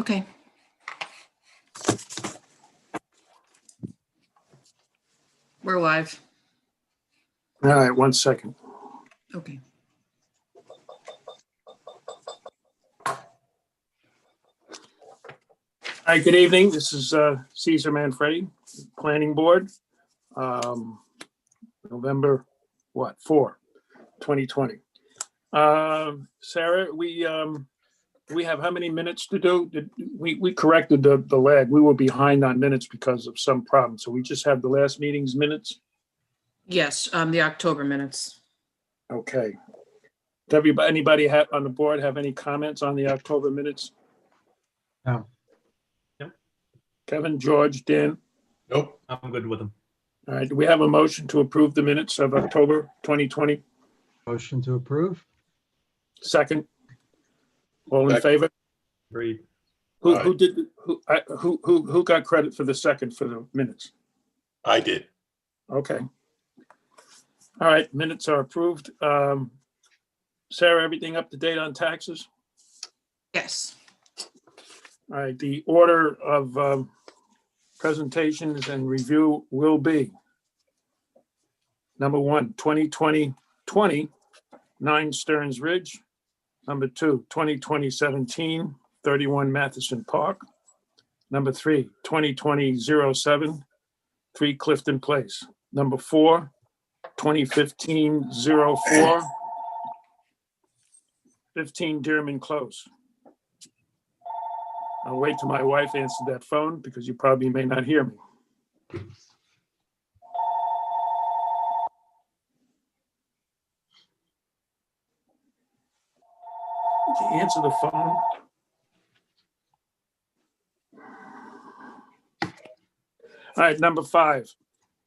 Okay. We're live. All right, 1 second. Okay. Hi, good evening. This is Cesar Manfredi, Planning Board. November, 4, 2020. Sarah, we have how many minutes to do? We corrected the lag. We were behind on minutes because of some problem. So we just have the last meeting's minutes? Yes, the October minutes. Okay. Does anybody on the board have any comments on the October minutes? No. Kevin, George, Dan? Nope, I'm good with them. All right, do we have a motion to approve the minutes of October 2020? Motion to approve? Second? All in favor? Agreed. Who got credit for the second for the minutes? I did. Okay. All right, minutes are approved. Sarah, everything up to date on taxes? Yes. All right, the order of presentations and review will be number 1, 2020-20, 9 Stearns Ridge. Number 2, 2020-17, 31 Matheson Park. Number 3, 2020-07, 3 Clifton Place. Number 4, 2015-04, 15 Dearman Close. I'll wait till my wife answers that phone because you probably may not hear me. Would you answer the phone? All right, number 5,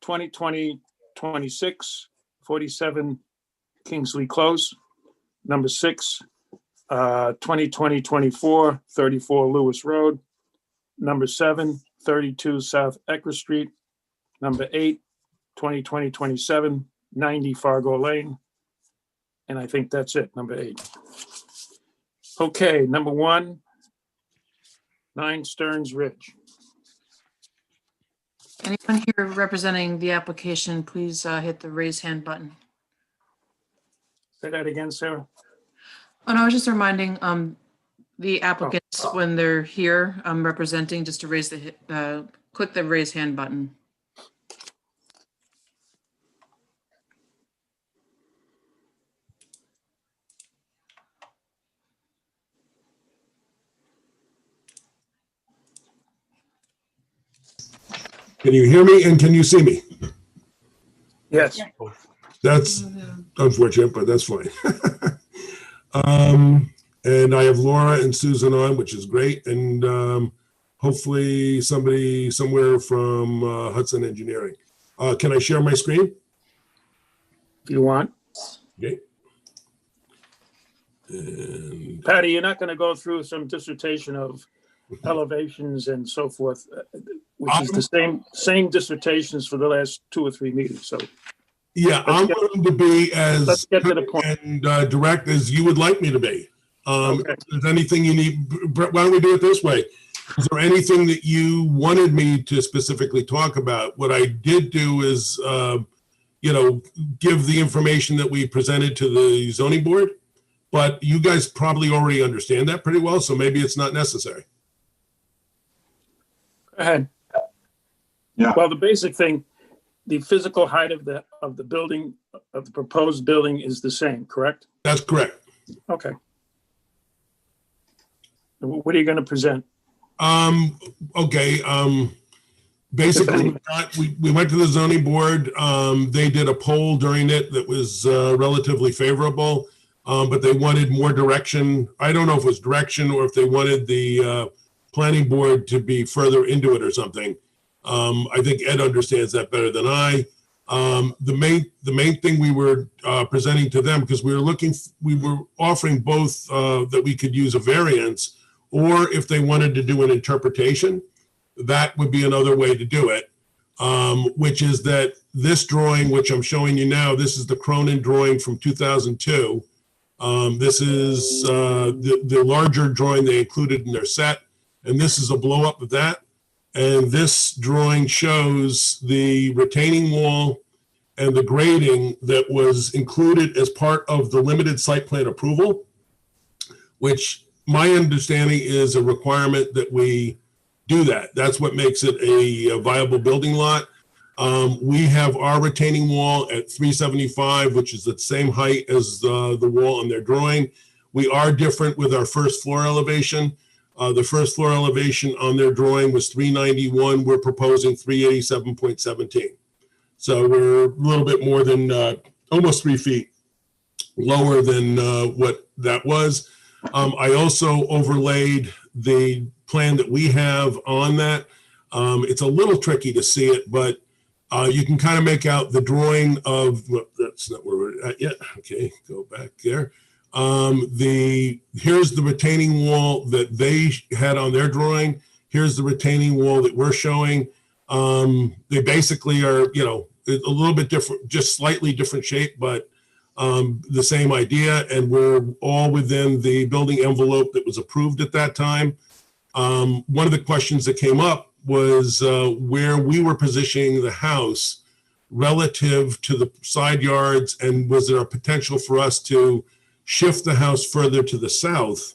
2020-26, 47 Kingsley Close. Number 6, 2020-24, 34 Lewis Road. Number 7, 32 South Ecker Street. Number 8, 2020-27, 90 Fargo Lane. And I think that's it, number 8. Okay, number 1, 9 Stearns Ridge. Anyone here representing the application, please hit the raise hand button. Say that again, Sarah. Oh, no, I was just reminding the applicants when they're here representing, just to raise the, click the raise hand button. Can you hear me and can you see me? Yes. That's unfortunate, but that's fine. And I have Laura and Susan on, which is great. And hopefully somebody somewhere from Hudson Engineering. Can I share my screen? If you want. Okay. And Patty, you're not going to go through some dissertation of elevations and so forth, which is the same dissertations for the last 2 or 3 meetings. So yeah, I'm going to be as let's get to the point. and direct as you would like me to be. Okay. If there's anything you need, Brett, why don't we do it this way? Is there anything that you wanted me to specifically talk about? What I did do is, give the information that we presented to the zoning board, but you guys probably already understand that pretty well, so maybe it's not necessary. Go ahead. Yeah. Well, the basic thing, the physical height of the building, of the proposed building is the same, correct? That's correct. Okay. What are you going to present? Okay. Basically, we went to the zoning board. They did a poll during it that was relatively favorable, but they wanted more direction. I don't know if it was direction or if they wanted the planning board to be further into it or something. I think Ed understands that better than I. The main thing we were presenting to them, because we were offering both that we could use a variance, or if they wanted to do an interpretation, that would be another way to do it, which is that this drawing, which I'm showing you now, this is the Cronin drawing from 2002. This is the larger drawing they included in their set. and this is a blow up of that. And this drawing shows the retaining wall and the grading that was included as part of the limited site plan approval, which my understanding is a requirement that we do that. That's what makes it a viable building lot. We have our retaining wall at 375, which is the same height as the wall on their drawing. We are different with our first floor elevation. The first floor elevation on their drawing was 391. We're proposing 387.17. So we're a little bit more than almost 3 feet lower than what that was. I also overlaid the plan that we have on that. It's a little tricky to see it, but you can kind of make out the drawing of, well, that's not where we're at yet. Okay, go back there. Here's the retaining wall that they had on their drawing. Here's the retaining wall that we're showing. They basically are, you know, a little bit different, just slightly different shape, but the same idea. And we're all within the building envelope that was approved at that time. One of the questions that came up was where we were positioning the house relative to the side yards, and was there a potential for us to shift the house further to the south?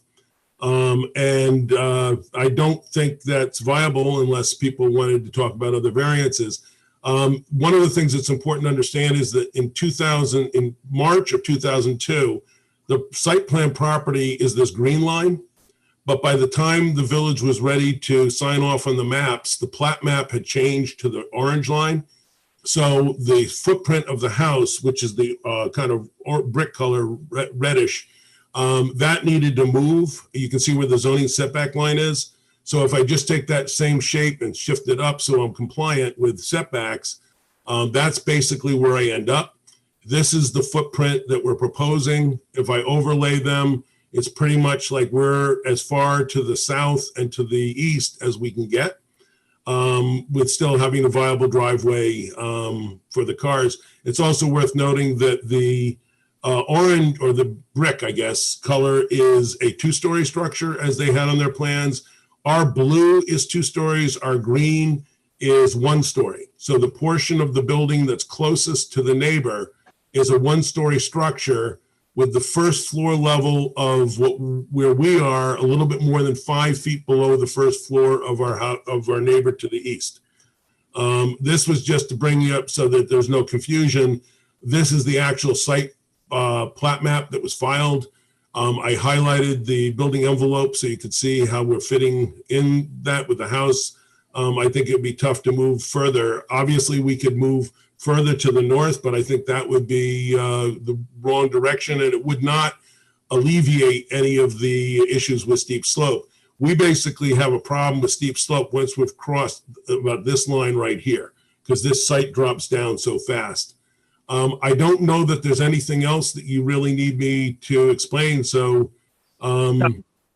I don't think that's viable unless people wanted to talk about other variances. One of the things that's important to understand is that in March of 2002, the site plan property is this green line. But by the time the village was ready to sign off on the maps, the plat map had changed to the orange line. So the footprint of the house, which is the kind of brick color, reddish, that needed to move. You can see where the zoning setback line is. So if I just take that same shape and shift it up so I'm compliant with setbacks, that's basically where I end up. This is the footprint that we're proposing. If I overlay them, it's pretty much like we're as far to the south and to the east as we can get, with still having a viable driveway for the cars. It's also worth noting that the orange, or the brick, I guess, color is a 2-story structure as they had on their plans. Our blue is 2 stories, our green is 1 story. So the portion of the building that's closest to the neighbor is a 1-story structure, with the first floor level of where we are a little bit more than 5 feet below the first floor of our neighbor to the east. This was just to bring you up so that there's no confusion. This is the actual site plat map that was filed. I highlighted the building envelope so you could see how we're fitting in that with the house. I think it'd be tough to move further. Obviously, we could move further to the north, but I think that would be the wrong direction, and it would not alleviate any of the issues with steep slope. We basically have a problem with steep slope once we've crossed about this line right here, because this site drops down so fast. I don't know that there's anything else that you really need me to explain, so.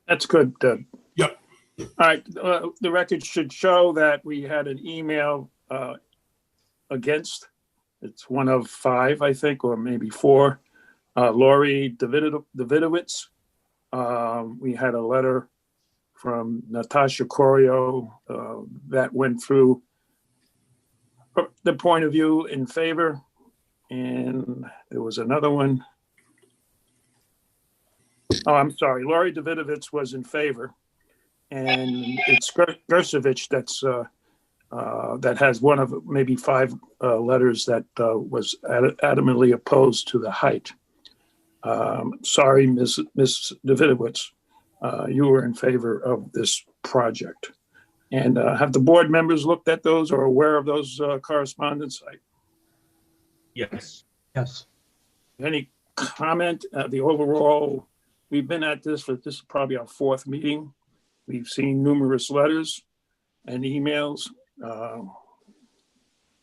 That's good, Doug. Yep. All right, the record should show that we had an email against. It's one of 5, I think, or maybe 4. Lori Davidowitz. We had a letter from Natasha Corio that went through the point of view in favor. And there was another one. Oh, I'm sorry. Lori Davidowitz was in favor. And it's Gersovich that's that has one of maybe 5 letters that was adamantly opposed to the height. Sorry, Ms. Davidowitz, you were in favor of this project. And have the board members looked at those or aware of those correspondence? Yes. Yes. Any comment? The overall, we've been at this for this is probably our 4th meeting. We've seen numerous letters and emails.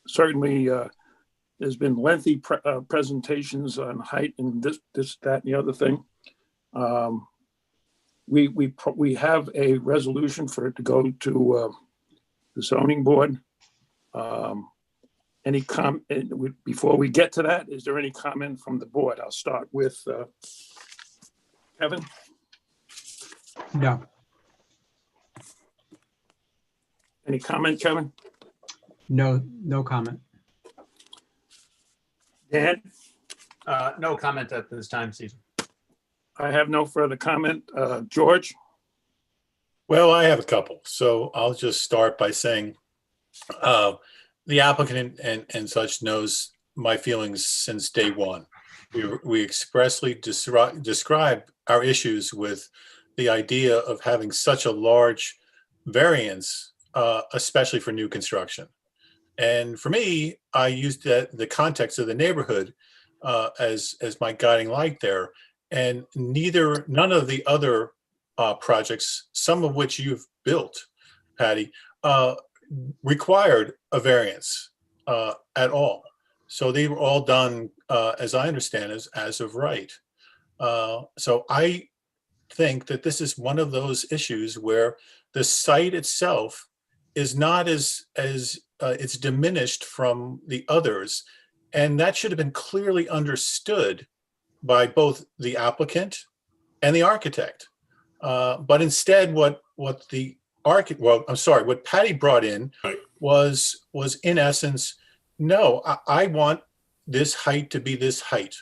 Certainly, there's been lengthy presentations on height and this, that, and the other thing. We have a resolution for it to go to the zoning board. Any comment before we get to that? Is there any comment from the board? I'll start with Kevin. No. Any comment, Kevin? No, no comment. Dan? No comment at this time, Caesar. I have no further comment. George? Well, I have a couple, so I'll just start by saying the applicant and such knows my feelings since day one. We expressly describe our issues with the idea of having such a large variance, especially for new construction. And for me, I used the context of the neighborhood as my guiding light there. And none of the other projects, some of which you've built, Patty, required a variance at all. So they were all done, as I understand, as of right. So I think that this is one of those issues where the site itself is not as it's diminished from the others, and that should have been clearly understood by both the applicant and the architect. But instead, what Patty brought in Right. was in essence, no, I want this height to be this height.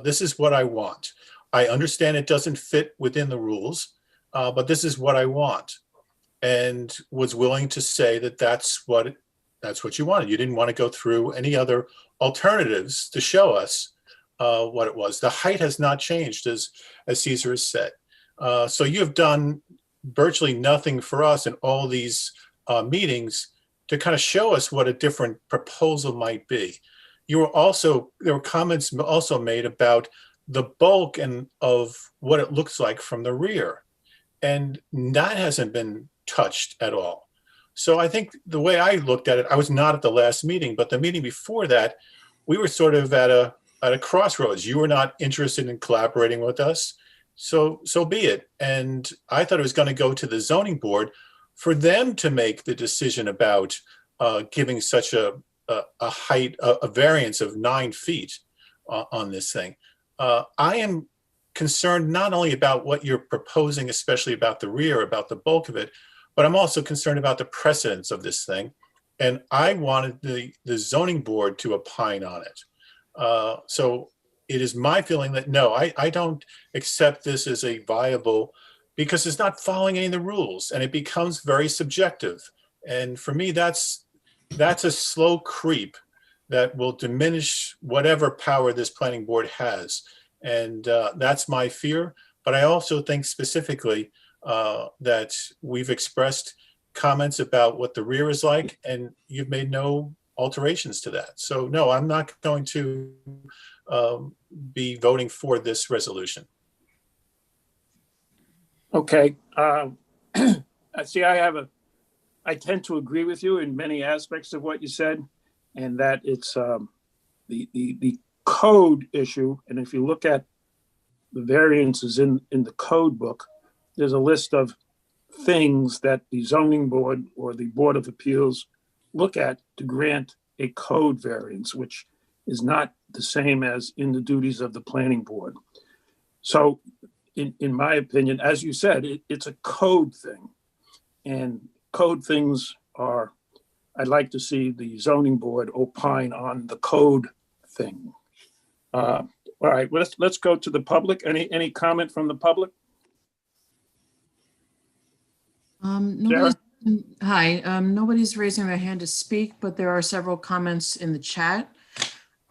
This is what I want. I understand it doesn't fit within the rules, but this is what I want, and was willing to say that that's what you wanted. You didn't want to go through any other alternatives to show us what it was. The height has not changed, as Caesar has said. So you've done virtually nothing for us in all these meetings to kind of show us what a different proposal might be. There were comments also made about the bulk of what it looks like from the rear, and that hasn't been touched at all. So I think the way I looked at it, I was not at the last meeting, but the meeting before that, we were sort of at a crossroads. You were not interested in collaborating with us, so be it. And I thought it was going to go to the zoning board for them to make the decision about giving such a height, a variance of 9 feet on this thing. I am concerned not only about what you're proposing, especially about the rear, about the bulk of it, but I'm also concerned about the precedence of this thing. And I wanted the zoning board to opine on it. So it is my feeling that no, I don't accept this as a viable, because it's not following any of the rules, and it becomes very subjective. And for me, that's a slow creep that will diminish whatever power this planning board has. And that's my fear. But I also think specifically that we've expressed comments about what the rear is like, and you've made no alterations to that. So no, I'm not going to be voting for this resolution. Okay. I see. I tend to agree with you in many aspects of what you said, and that it's the code issue. And if you look at the variances in the code book, there's a list of things that the zoning board or the Board of Appeals look at to grant a code variance, which is not the same as in the duties of the planning board. So in my opinion, as you said, it's a code thing, and code things are, I'd like to see the zoning board opine on the code thing. All right, well, let's go to the public. Any comment from the public? Nobody's raising their hand to speak, but there are several comments in the chat.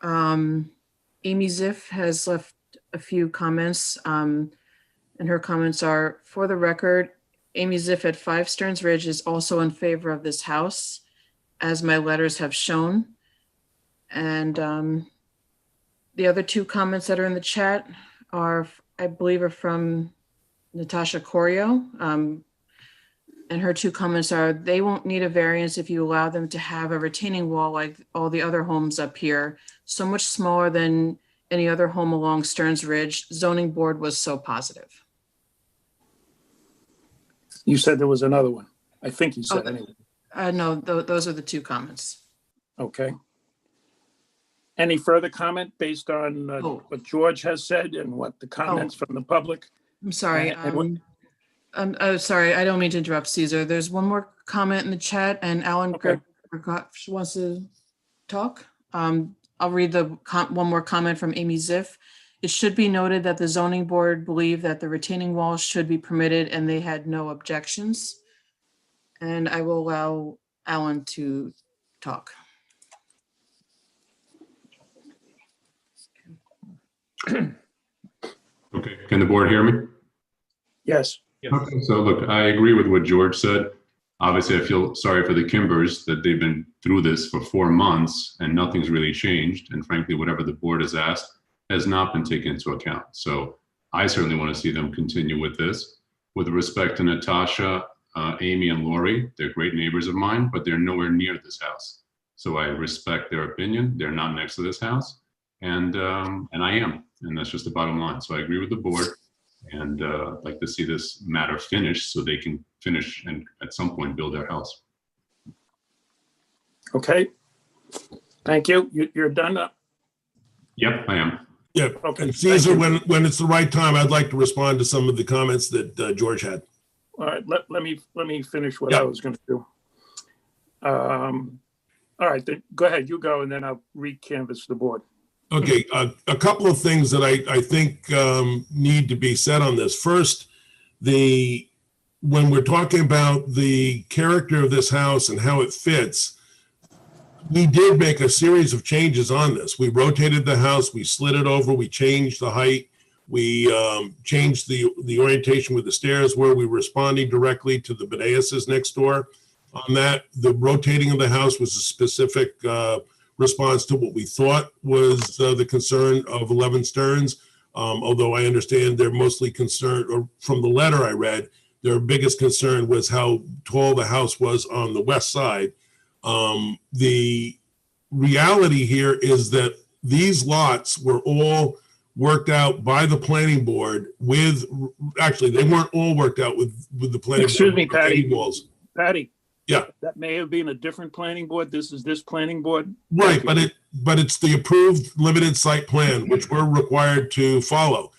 Amy Ziff has left a few comments, and her comments are, for the record, Amy Ziff at 5 Stearns Ridge is also in favor of this house, as my letters have shown. And the other 2 comments that are in the chat are, I believe, are from Natasha Corio. And her 2 comments are, they won't need a variance if you allow them to have a retaining wall like all the other homes up here, so much smaller than any other home along Stearns Ridge. Zoning board was so positive. You said there was another one. I think you said anyway. No, those are the 2 comments. Okay. Any further comment based on what George has said and what the comments from the public? I'm sorry. And what- I'm sorry, I don't mean to interrupt, Caesar. There's one more comment in the chat, and Alan Okay. wants to talk. I'll read one more comment from Amy Ziff. It should be noted that the zoning board believed that the retaining walls should be permitted and they had no objections. And I will allow Alan to talk. Okay, can the board hear me? Yes. Okay, so look, I agree with what George said. Obviously, I feel sorry for the Kimbers that they've been through this for 4 months and nothing's really changed. And frankly, whatever the board has asked has not been taken into account. So I certainly want to see them continue with this. With respect to Natasha, Amy, and Lori, they're great neighbors of mine, but they're nowhere near this house. So I respect their opinion. They're not next to this house, and I am, and that's just the bottom line. So I agree with the board, and I'd like to see this matter finished so they can finish and at some point build their house. Okay. Thank you. You're done now? Yep, I am. Yeah, Okay, and thank Caesar, you. when it's the right time, I'd like to respond to some of the comments that George had. All right, let me finish what Yeah. I was going to do. All right, then go ahead, you go, and then I'll re-canvass the board. Okay, a couple of things that I think need to be said on this. First, when we're talking about the character of this house and how it fits, we did make a series of changes on this. We rotated the house, we slid it over, we changed the height, we changed the orientation with the stairs where we were responding directly to the Beneases next door. On that, the rotating of the house was a specific response to what we thought was the concern of 11 Stearns. Although I understand they're mostly concerned, or from the letter I read, their biggest concern was how tall the house was on the west side. The reality here is that these lots were all worked out by the planning board with, actually, they weren't all worked out with the planning board. Excuse me, Patty. retaining walls. Patty? Yeah. That may have been a different planning board. This is this planning board. Right, but it's the approved limited site plan, which we're required to follow.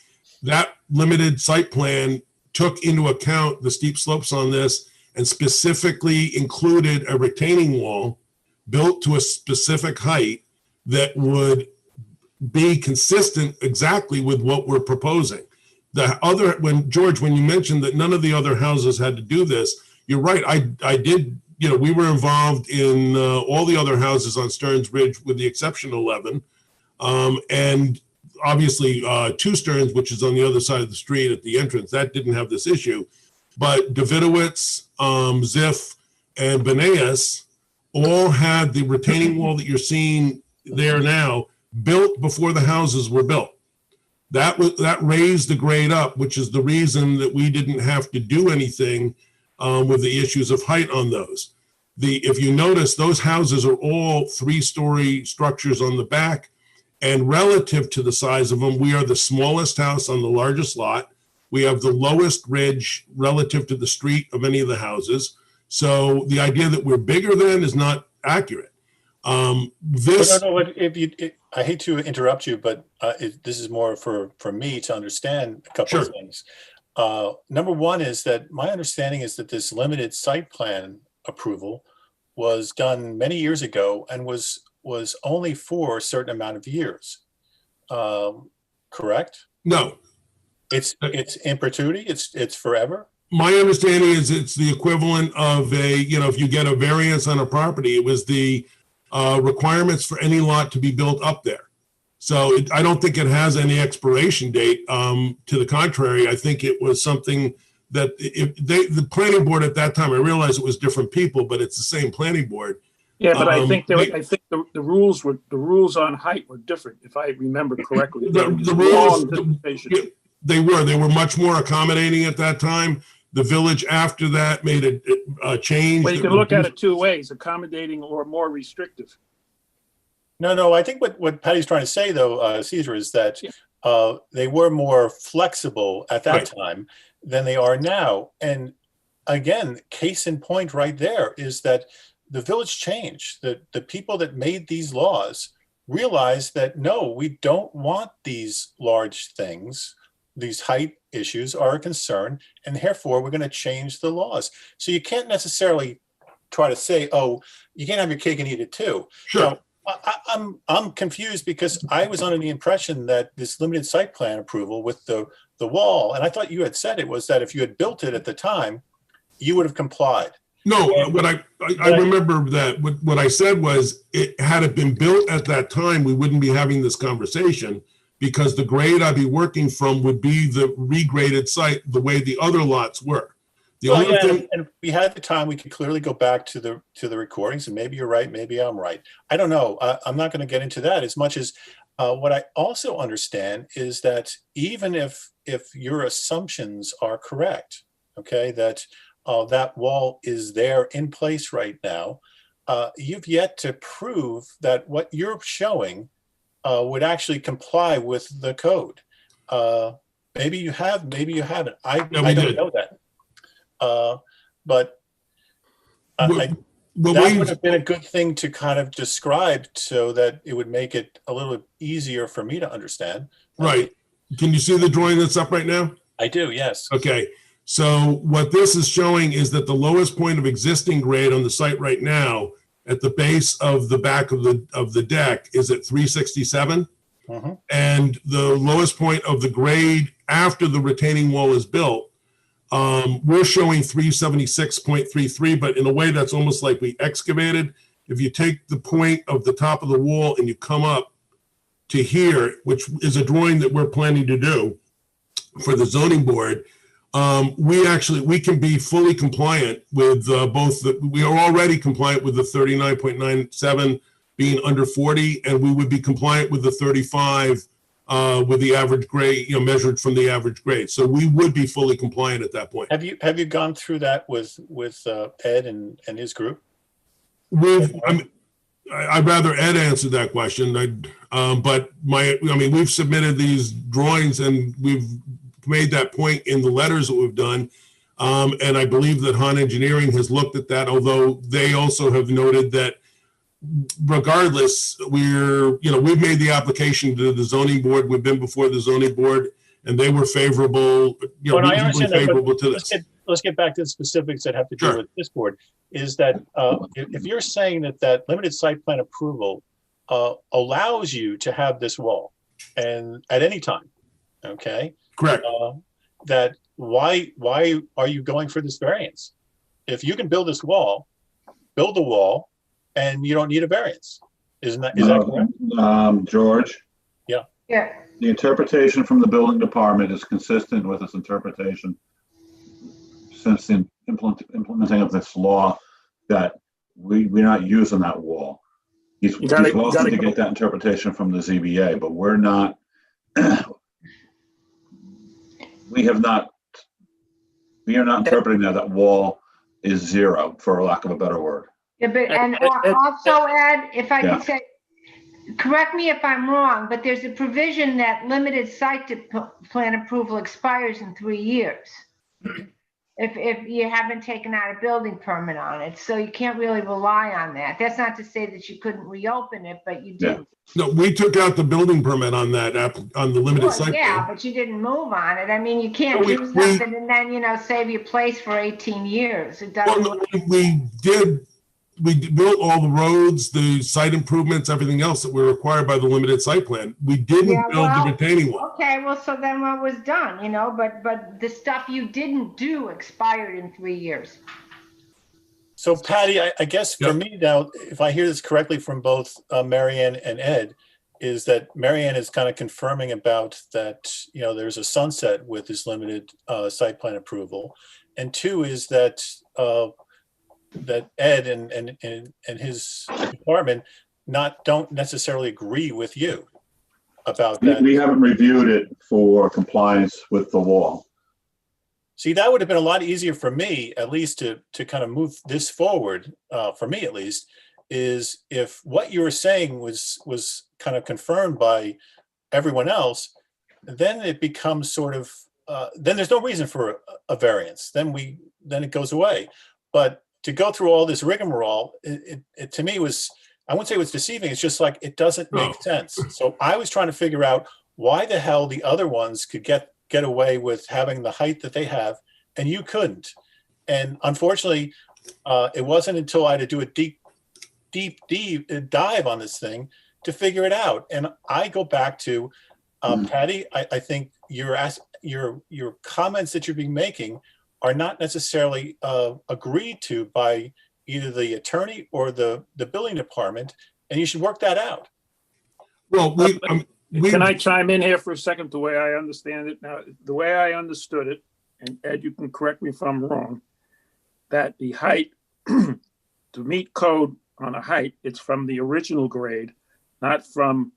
That limited site plan took into account the steep slopes on this and specifically included a retaining wall built to a specific height that would be consistent exactly with what we're proposing. George, when you mentioned that none of the other houses had to do this, you're right. I did, we were involved in all the other houses on Stearns Ridge with the exception of 11. And obviously 2 Stearns, which is on the other side of the street at the entrance, that didn't have this issue. But Davidowitz, Ziff, and Beneas all had the retaining wall that you're seeing there now built before the houses were built. That raised the grade up, which is the reason that we didn't have to do anything with the issues of height on those. If you notice, those houses are all 3-story structures on the back, and relative to the size of them, we are the smallest house on the largest lot. We have the lowest ridge relative to the street of any of the houses. So the idea that we're bigger than is not accurate. No, I hate to interrupt you, but this is more for me to understand a couple of things. Number one is that my understanding is that this limited site plan approval was done many years ago and was only for a certain amount of years. Correct? No. It's in perpetuity. It's forever. My understanding is it's the equivalent of if you get a variance on a property, it was the requirements for any lot to be built up there. So I don't think it has any expiration date. To the contrary, I think it was something that the planning board at that time, I realize it was different people, but it's the same planning board. Yeah, but I think the rules on height were different, if I remember correctly. They were much more accommodating at that time. The village after that made a change. Well, you can look at it 2 ways: accommodating or more restrictive. No. I think what Patty's trying to say, though, Caesar, is that they were more flexible at that time than they are now. And again, case in point right there is that the village changed. The people that made these laws realized that, no, we don't want these large things. These height issues are a concern, and therefore we're going to change the laws. So you can't necessarily try to say, oh, you can't have your cake and eat it too. Sure. So I'm confused because I was under the impression that this limited site plan approval with the wall, and I thought you had said it was that if you had built it at the time, you would have complied. No, what I remember that what I said was, had it been built at that time, we wouldn't be having this conversation, because the grade I'd be working from would be the regraded site the way the other lots were. The Well, only yeah, thing, and if we had the time, we could clearly go back to the recordings, and maybe you're right, maybe I'm right. I don't know. I'm not going to get into that as much as what I also understand is that even if your assumptions are correct, okay, that that wall is there in place right now, you've yet to prove that what you're showing would actually comply with the code. Maybe you have, maybe you haven't. I don't did. know that. But What that would have been a good thing to kind of describe so that it would make it a little easier for me to understand. right. Can you see the drawing that's up right now? I do, yes. Okay. So what this is showing is that the lowest point of existing grade on the site right now at the base of the back of the deck is at 367. Mhm. And the lowest point of the grade after the retaining wall is built, we're showing 376.33, but in a way that's almost like we excavated. If you take the point of the top of the wall and you come up to here, which is a drawing that we're planning to do for the zoning board, we can be fully compliant with we are already compliant with the 39.97 being under 40, and we would be compliant with the 35 with the average grade, measured from the average grade. So we would be fully compliant at that point. Have you gone through that with Ed and his group? I'd rather Ed answer that question. But we've submitted these drawings and we've made that point in the letters that we've done. And I believe that Han Engineering has looked at that, although they also have noted that regardless, we've made the application to the zoning board. We've been before the zoning board and they were favorable, But I reasonably understand that, favorable but to this. let's get back to the specifics that have to do Sure. with this board. Is that if you're saying that limited site plan approval allows you to have this wall and at any time, okay? Correct. That why are you going for this variance? If you can build this wall, build the wall, and you don't need a variance. Is that correct? George? Yeah. The interpretation from the building department is consistent with its interpretation since the implementing of this law, that we're not using that wall. He's welcome to get that interpretation from the ZBA, but we're not, we are not interpreting that wall is zero, for lack of a better word. Yeah, but, and also, Ed, if I Yeah. could say, correct me if I'm wrong, but there's a provision that limited site plan approval expires in 3 years. If you haven't taken out a building permit on it, so you can't really rely on that. That's not to say that you couldn't reopen it, but you didn't. No, we took out the building permit on that on the limited Well, site yeah, plan. but you didn't move on it. I mean, you can't No, we- do something and then, save your place for 18 years. It doesn't. Well, we built all the roads, the site improvements, everything else that were required by the limited site plan. We didn't Yeah, build well, the retaining wall. Okay, well, so then what was done, but the stuff you didn't do expired in 3 years. So Patty, I guess for Yep. me now, if I hear this correctly from both Marianne and Ed, is that Marianne is kind of confirming about that, there's a sunset with this limited site plan approval. And two is that that Ed and his department don't necessarily agree with you about that. We haven't reviewed it for compliance with the law. See, that would have been a lot easier for me, at least to kind of move this forward, for me at least, is if what you were saying was kind of confirmed by everyone else, then it becomes sort of, then there's no reason for a variance. Then it goes away. But to go through all this rigmarole, it to me was, I wouldn't say it was deceiving. It's just like, it doesn't make sense. So I was trying to figure out why the hell the other ones could get away with having the height that they have and you couldn't. And unfortunately, It wasn't until I had to do a deep dive on this thing to figure it out. And I go back to Patty. I think your comments that you're being making are not necessarily agreed to by either the attorney or the building department, and you should work that out. Well, Can I chime in here for a second, the way I understand it? Now, the way I understood it, and Ed, you can correct me if I'm wrong, that the height, to meet code on a height, it's from the original grade, not from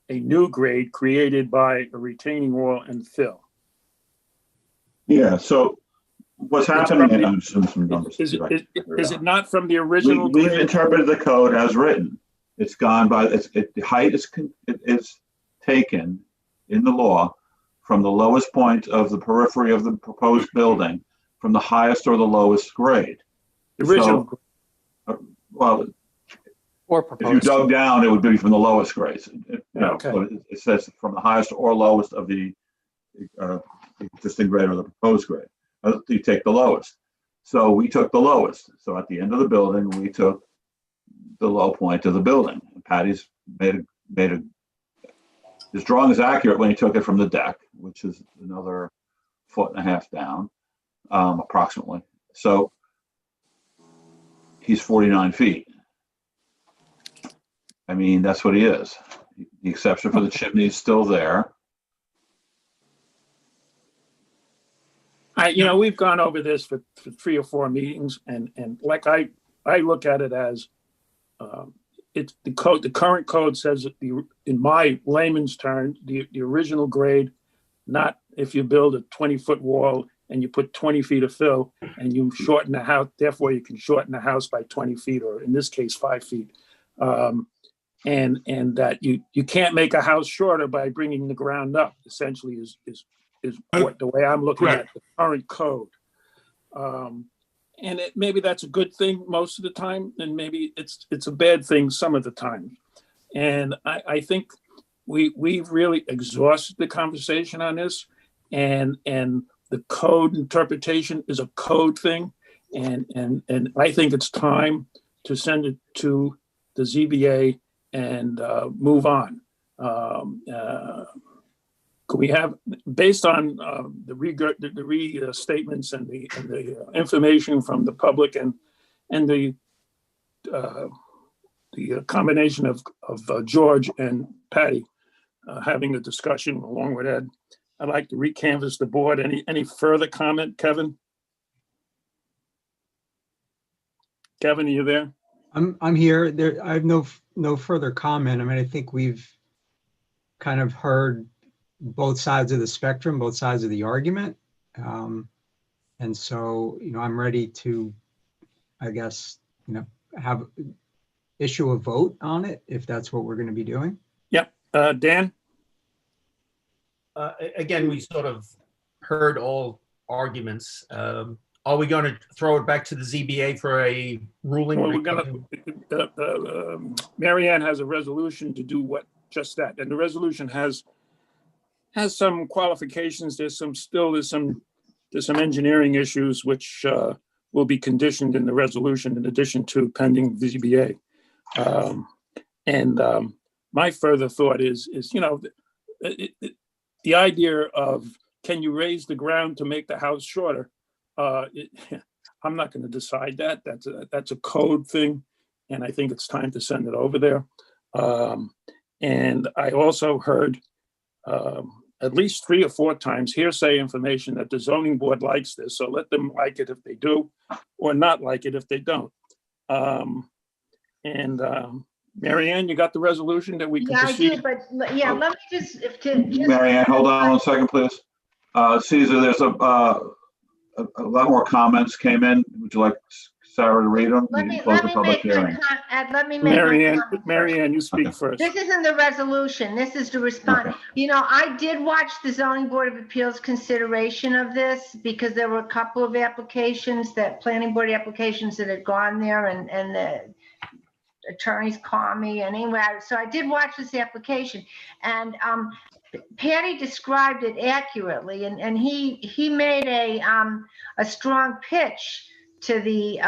a new grade created by a retaining wall and fill. Yeah, so what's happening, I'm just some numbers. Is it not from the original We've grade? interpreted the code as written. It's gone by, the height is taken in the law from the lowest point of the periphery of the proposed building, from the highest or the lowest grade. The original. Well, Or if you proposed. dug down, it would be from the lowest grades. Okay. But it says from the highest or lowest of the existing grade or the proposed grade. You take the lowest. So we took the lowest. So at the end of the building, we took the low point of the building. And Patty's made a his drawing is accurate when he took it from the deck, which is another 1.5 feet down, approximately. So he's 49 feet. I mean, that's what he is. The exception for the chimney is still there. We've gone over this for 3 or 4 meetings, and like I look at it as it's the code. The current code says that in my layman's term, the original grade, not if you build a 20-foot wall and you put 20 feet of fill and you shorten the house, therefore you can shorten the house by 20 feet, or in this case, 5 feet. And that you can't make a house shorter by bringing the ground up, essentially is what the way I'm looking at the current code. And maybe that's a good thing most of the time, and maybe it's a bad thing some of the time. And I think we've really exhausted the conversation on this, and the code interpretation is a code thing, and I think it's time to send it to the ZBA and move on. Could we have, based on the restatements and the information from the public and the combination of George and Patty having a discussion along with Ed, I'd like to recanvass the board. Any further comment, Kevin? Kevin, are you there? I'm here. I have no further comment. I mean, I think we've kind of heard both sides of the spectrum, both sides of the argument. And so, I'm ready to, I guess, issue a vote on it, if that's what we're going to be doing. Yep. Dan? Again, we sort of heard all arguments. Are we going to throw it back to the ZBA for a ruling? Well, we're gonna, Mary Ann has a resolution to do just that. And the resolution has some qualifications. There's some engineering issues which will be conditioned in the resolution in addition to pending ZBA. My further thought is the idea of, can you raise the ground to make the house shorter? I'm not going to decide that. That's a code thing, and I think it's time to send it over there. And I also heard at least 3 or 4 times hearsay information that the zoning board likes this, so let them like it if they do, or not like it if they don't. Mary Ann, you got the resolution that we can proceed? I do, but let me just Mary Ann, hold on 1 second, please. Caesar, there's a lot more comments came in. Would you like Sarah to read them? Let me Close the public make hearing. Mary Ann, you speak first. This isn't the resolution. This is to respond. Okay. I did watch the zoning board of appeals consideration of this, because there were a couple of applications, planning board applications that had gone there, and the attorneys call me anyway. So I did watch this application, and Patty described it accurately, and he made a strong pitch to the,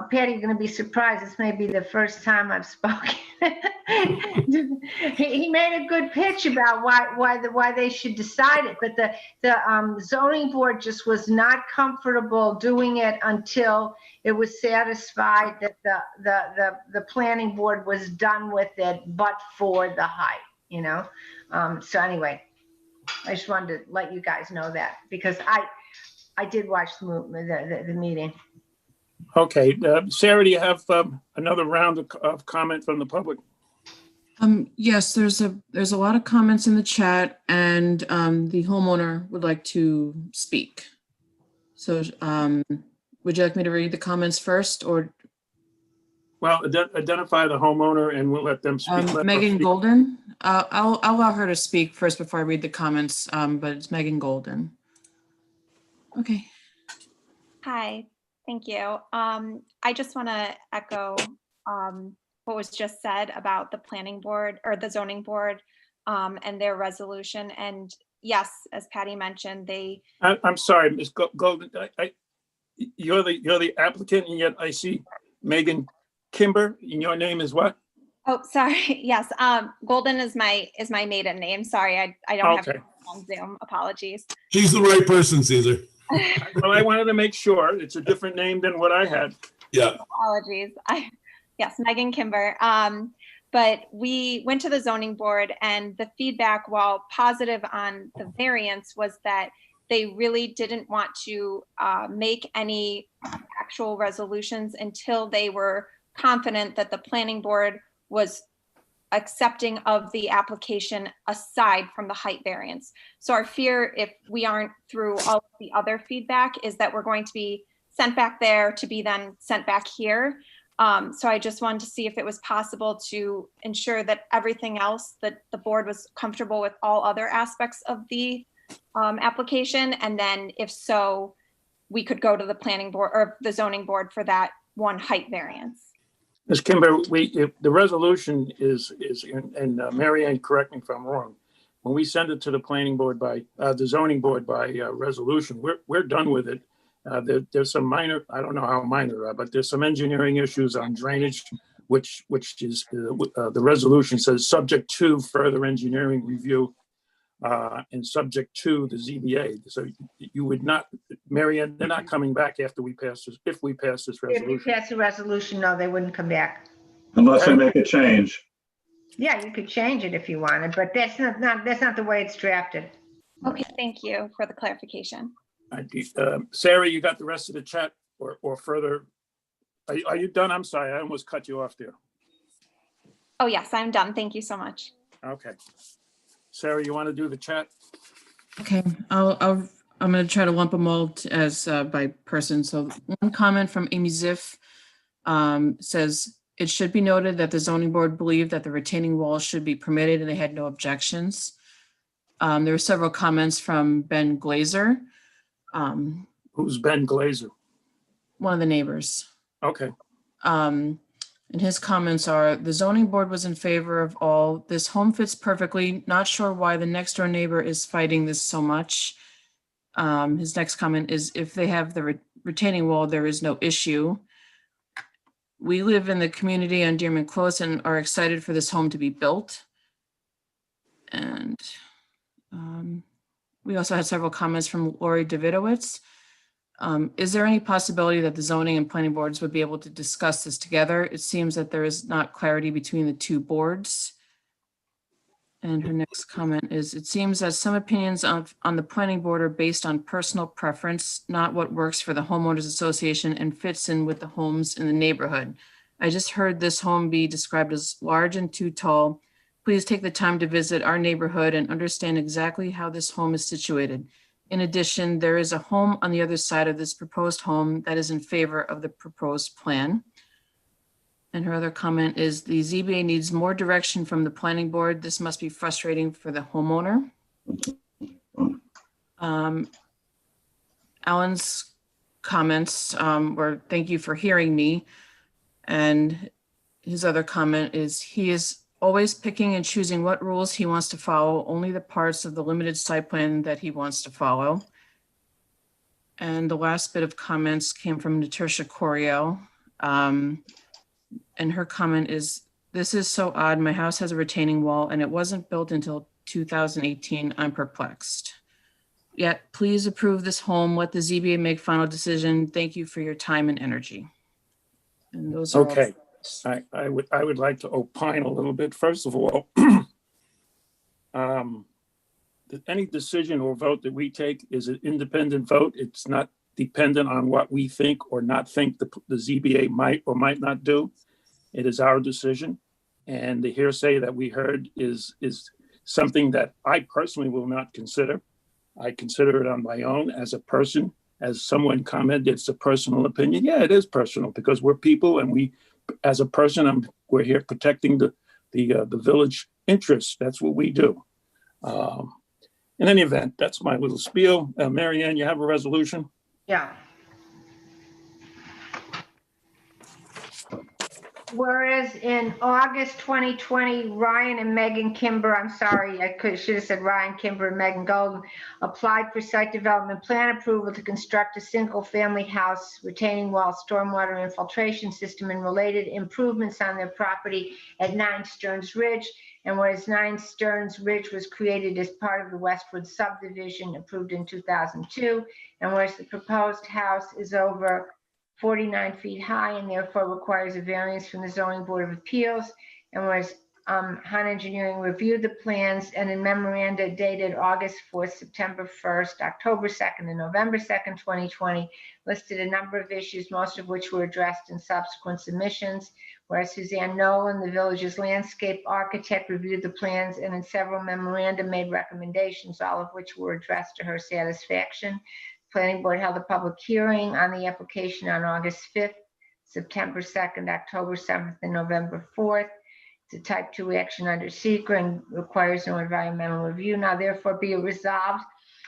Patty, you're going to be surprised. This may be the first time I've spoken. He made a good pitch about why they should decide it, but the zoning board just was not comfortable doing it until it was satisfied that the planning board was done with it, but for the height, you know? So anyway, I just wanted to let you guys know that, because I did watch the meeting. Okay, Sarah, do you have another round of comment from the public? Yes, there's a lot of comments in the chat, and the homeowner would like to speak. So would you like me to read the comments first, or? Well, identify the homeowner and we'll let them speak. Let her Megan speak. Golden. I'll allow her to speak first before I read the comments, but it's Megan Golden. Okay. Hi, thank you. I just want to echo what was just said about the planning board or the zoning board and their resolution. And yes, as Patty mentioned, I'm sorry, Ms. Golden. You're the applicant, and yet I see Megan Kimber, and your name is what? oh, sorry. Yes, Golden is my maiden name. Sorry, I don't have Okay. it on Zoom. Apologies. She's the right person, Caesar. Well, I wanted to make sure it's a different name than what I had. Yeah. Apologies. Yes, Megan Kimber. But we went to the zoning board, and the feedback, while positive on the variance, was that they really didn't want to make any actual resolutions until they were confident that the planning board was accepting of the application aside from the height variance. So our fear, if we aren't through all of the other feedback, is that we're going to be sent back there to be then sent back here. So I just wanted to see if it was possible to ensure that everything else, that the board was comfortable with all other aspects of the application. And then if so, we could go to the planning board or the zoning board for that one height variance. Ms. Kimber, the resolution is, and Mary Ann, correct me if I'm wrong, when we send it to the planning board by, the zoning board by resolution, we're done with it. There's some minor, I don't know how minor, but there's some engineering issues on drainage, which is, the resolution says, subject to further engineering review and subject to the ZBA. So you would not, Mary Ann, they're not coming back after we pass this, if we pass this If you resolution. pass the resolution, no, they wouldn't come back. Unless they make a change. Yeah, you could change it if you wanted, but that's not the way it's drafted. Okay, thank you for the clarification. Sarah, you got the rest of the chat or further? Are you done? I'm sorry, I almost cut you off there. Oh, yes, I'm done. Thank you so much. Okay. Sarah, you want to do the chat? Okay, I'm going to try to lump them all as by person. So one comment from Amy Ziff says, it should be noted that the zoning board believed that the retaining wall should be permitted and they had no objections. There were several comments from Ben Glazer, Who's Ben Glazer? one of the neighbors. Okay. And his comments are, the zoning board was in favor of all. This home fits perfectly. Not sure why the next door neighbor is fighting this so much. His next comment is, if they have the retaining wall, there is no issue. We live in the community on Dearman Close and are excited for this home to be built. And we also had several comments from Lori Davidowitz. Is there any possibility that the zoning and planning boards would be able to discuss this together? It seems that there is not clarity between the two boards. And her next comment is, it seems that some opinions on the planning board are based on personal preference, not what works for the homeowners association and fits in with the homes in the neighborhood. I just heard this home be described as large and too tall. Please take the time to visit our neighborhood and understand exactly how this home is situated. In addition, there is a home on the other side of this proposed home that is in favor of the proposed plan. And her other comment is, the ZBA needs more direction from the planning board. This must be frustrating for the homeowner. Alan's comments were, thank you for hearing me. And his other comment is, he is always picking and choosing what rules he wants to follow, only the parts of the limited site plan that he wants to follow. And the last bit of comments came from Natasha Coriel. And her comment is, "This is so odd. My house has a retaining wall and it wasn't built until 2018. I'm perplexed. Yet, please approve this home. Let the ZBA make final decision. Thank you for your time and energy." And those are all. Okay. I would like to opine a little bit. First of all, any decision or vote that we take is an independent vote. It's not dependent on what we think or not think the ZBA might or might not do. It is our decision. And the hearsay that we heard is something that I personally will not consider. I consider it on my own as a person. As someone commented, it's a personal opinion. Yeah, it is personal because we're people, and we, as a person, we're here protecting the village interests. That's what we do. In any event, that's my little spiel. Mary Ann, you have a resolution? Yeah. Whereas in August 2020, Ryan and Megan Kimber, I'm sorry, should have said Ryan Kimber and Megan Golden, applied for site development plan approval to construct a single-family house, retaining wall, stormwater infiltration system, and related improvements on their property at 9 Stearns Ridge. And whereas 9 Stearns Ridge was created as part of the Westwood subdivision approved in 2002, and whereas the proposed house is over 49 feet high and therefore requires a variance from the Zoning Board of Appeals, and whereas Hunt Engineering reviewed the plans and in memoranda dated August 4th, September 1st, October 2nd, and November 2nd, 2020, listed a number of issues, most of which were addressed in subsequent submissions. Whereas Suzanne Nolan, the village's landscape architect, reviewed the plans and in several memoranda made recommendations, all of which were addressed to her satisfaction. Planning Board held a public hearing on the application on August 5th, September 2nd, October 7th, and November 4th. It's a type 2 action under SECR and requires no environmental review. Now therefore be it resolved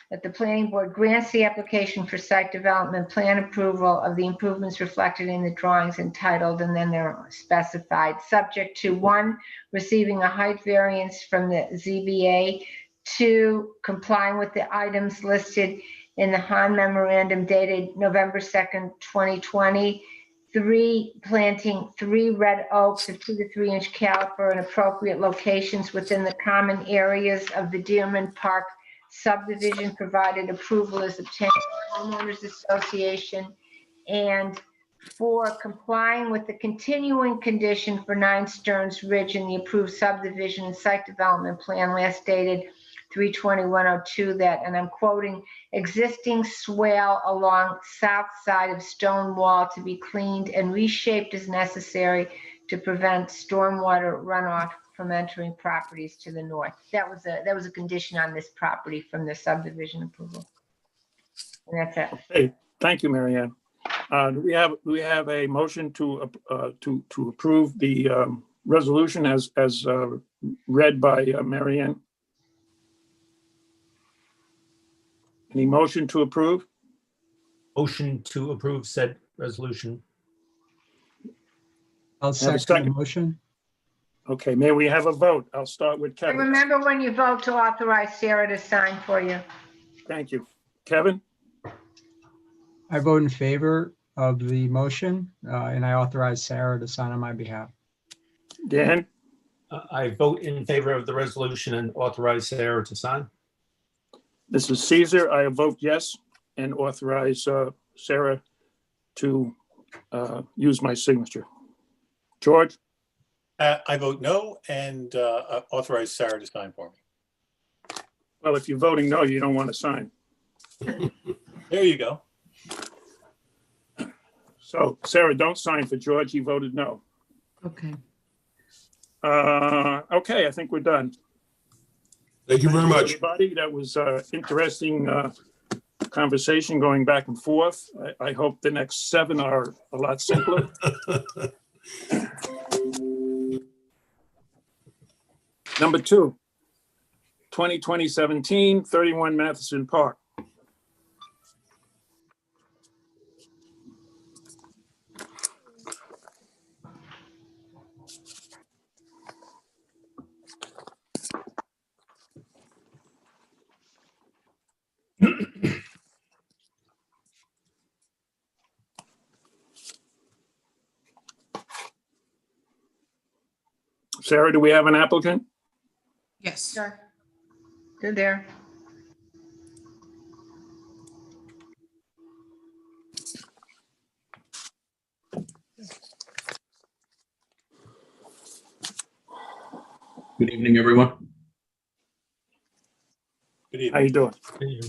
that the Planning Board grants the application for site development plan approval of the improvements reflected in the drawings entitled, and then they're specified, subject to 1, receiving a height variance from the ZBA, 2, complying with the items listed in the Han memorandum dated November 2nd, 2020, 3, planting 3 red oaks of 2 to 3 inch caliber in appropriate locations within the common areas of the Dearman Park subdivision, provided approval is obtained by the homeowners association, and 4, complying with the continuing condition for 9 Stearns Ridge in the approved subdivision and site development plan last dated 3/21/02 that, and I'm quoting, existing swale along south side of stone wall to be cleaned and reshaped as necessary to prevent stormwater runoff from entering properties to the north. That was a condition on this property from the subdivision approval. And that's it. Hey, thank you, Mary Ann. Do we have a motion to approve the resolution as read by Mary Ann? Any motion to approve? Motion to approve said resolution. I'll Have a second the second. motion. Okay, may we have a vote? I'll start with And Kevin. remember when you vote to authorize Sarah to sign for you. Thank you. Kevin? I vote in favor of the motion, and I authorize Sarah to sign on my behalf. Dan? I vote in favor of the resolution and authorize Sarah to sign. This is Caesar. I vote yes and authorize Sarah to use my signature. George? I vote no and authorize Sarah to sign for me. Well, if you're voting no, you don't want to sign. There you go. So Sarah, don't sign for George. He voted no. Okay. Okay, I think we're done. Thank you very much. Everybody, that was interesting conversation going back and forth. I hope the next 7 are a lot simpler. Number 2, 2017, 31 Matheson Park. Sarah, do we have an applicant? Yes. Sure. They're there. Good evening, everyone. Good How you evening. doing?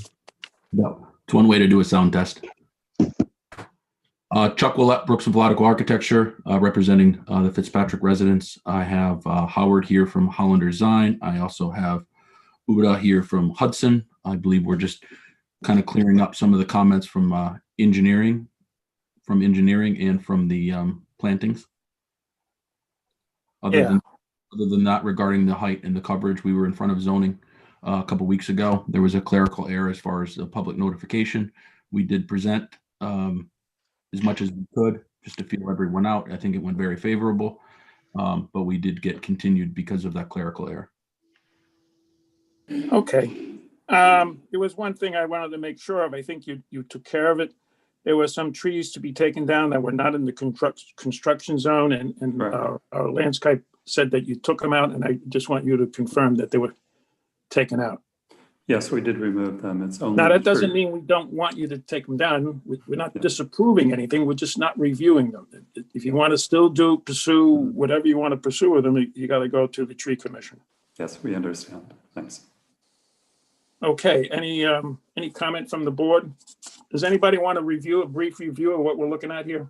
It's one way to do a sound test. Chuck Willett, Brooks of Vladico Architecture, representing the Fitzpatrick residents. I have Howard here from Hollander Design. I also have Uda here from Hudson. I believe we're just kind of clearing up some of the comments from engineering and from the plantings. Other than that, regarding the height and the coverage, we were in front of zoning a couple weeks ago. There was a clerical error as far as the public notification. We did present as much as we could just to feel everyone out. I think it went very favorable, but we did get continued because of that clerical error. Okay. There was one thing I wanted to make sure of. I think you took care of it. There were some trees to be taken down that were not in the construction zone, and Right. our landscape said that you took them out, and I just want you to confirm that they were taken out. Yes, we did remove them. It's only. Now, that doesn't three. mean we don't want you to take them down. We're not disapproving anything. We're just not reviewing them. If you want to still pursue whatever you want to pursue with them, you got to go to the tree commission. Yes, we understand. Thanks. Okay, any comment from the board? Does anybody want to a brief review of what we're looking at here?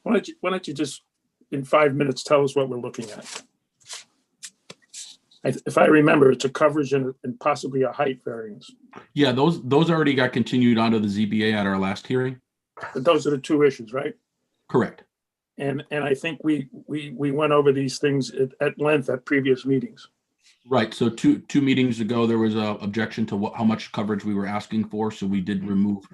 Why don't you just, in 5 minutes, tell us what we're looking at? If I remember, it's a coverage and possibly a height variance. Yeah, those already got continued onto the ZBA at our last hearing. But those are the two issues, right? Correct. And I think we went over these things at length at previous meetings. Right. So two meetings ago, there was a objection to how much coverage we were asking for. So we did remove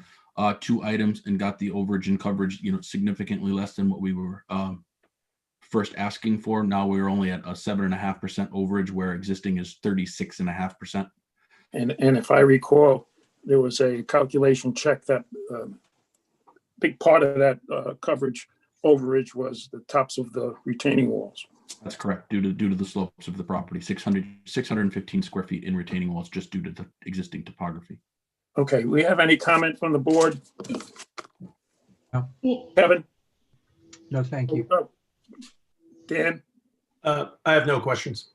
2 items and got the overage and coverage, significantly less than what we were first asking for. Now we're only at a 7.5% overage, where existing is 36.5%. And if I recall, there was a calculation check that big part of that coverage overage was the tops of the retaining walls. That's correct. Due to the slopes of the property, 615 square feet in retaining walls, just due to the existing topography. Okay, we have any comment from the board? No. Kevin? No, thank you. Dan? I have no questions.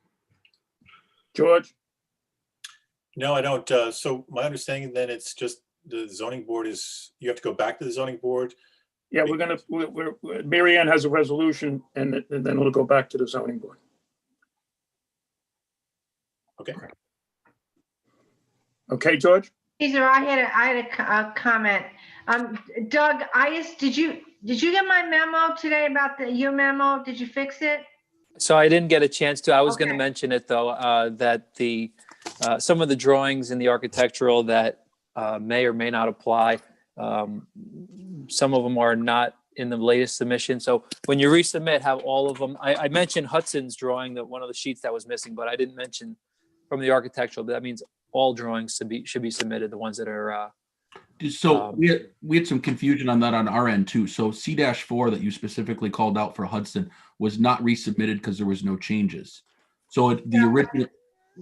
George? No, I don't. So my understanding then, it's just the zoning board you have to go back to the zoning board. Yeah, Mary Ann has a resolution, and then it'll go back to the zoning board. Okay. Okay, George? Caesar, I had a comment. Doug, did you get my memo today about your memo? Did you fix it? So I didn't get a chance to. I was going to Okay. mention it though, that the some of the drawings in the architectural that may or may not apply. Some of them are not in the latest submission. So when you resubmit, have all of them. I mentioned Hudson's drawing, that one of the sheets that was missing, but I didn't mention from the architectural. That means all drawings should be submitted. The ones that are. So we had some confusion on that on our end too. So C-4 that you specifically called out for Hudson was not resubmitted because there was no changes. So the original.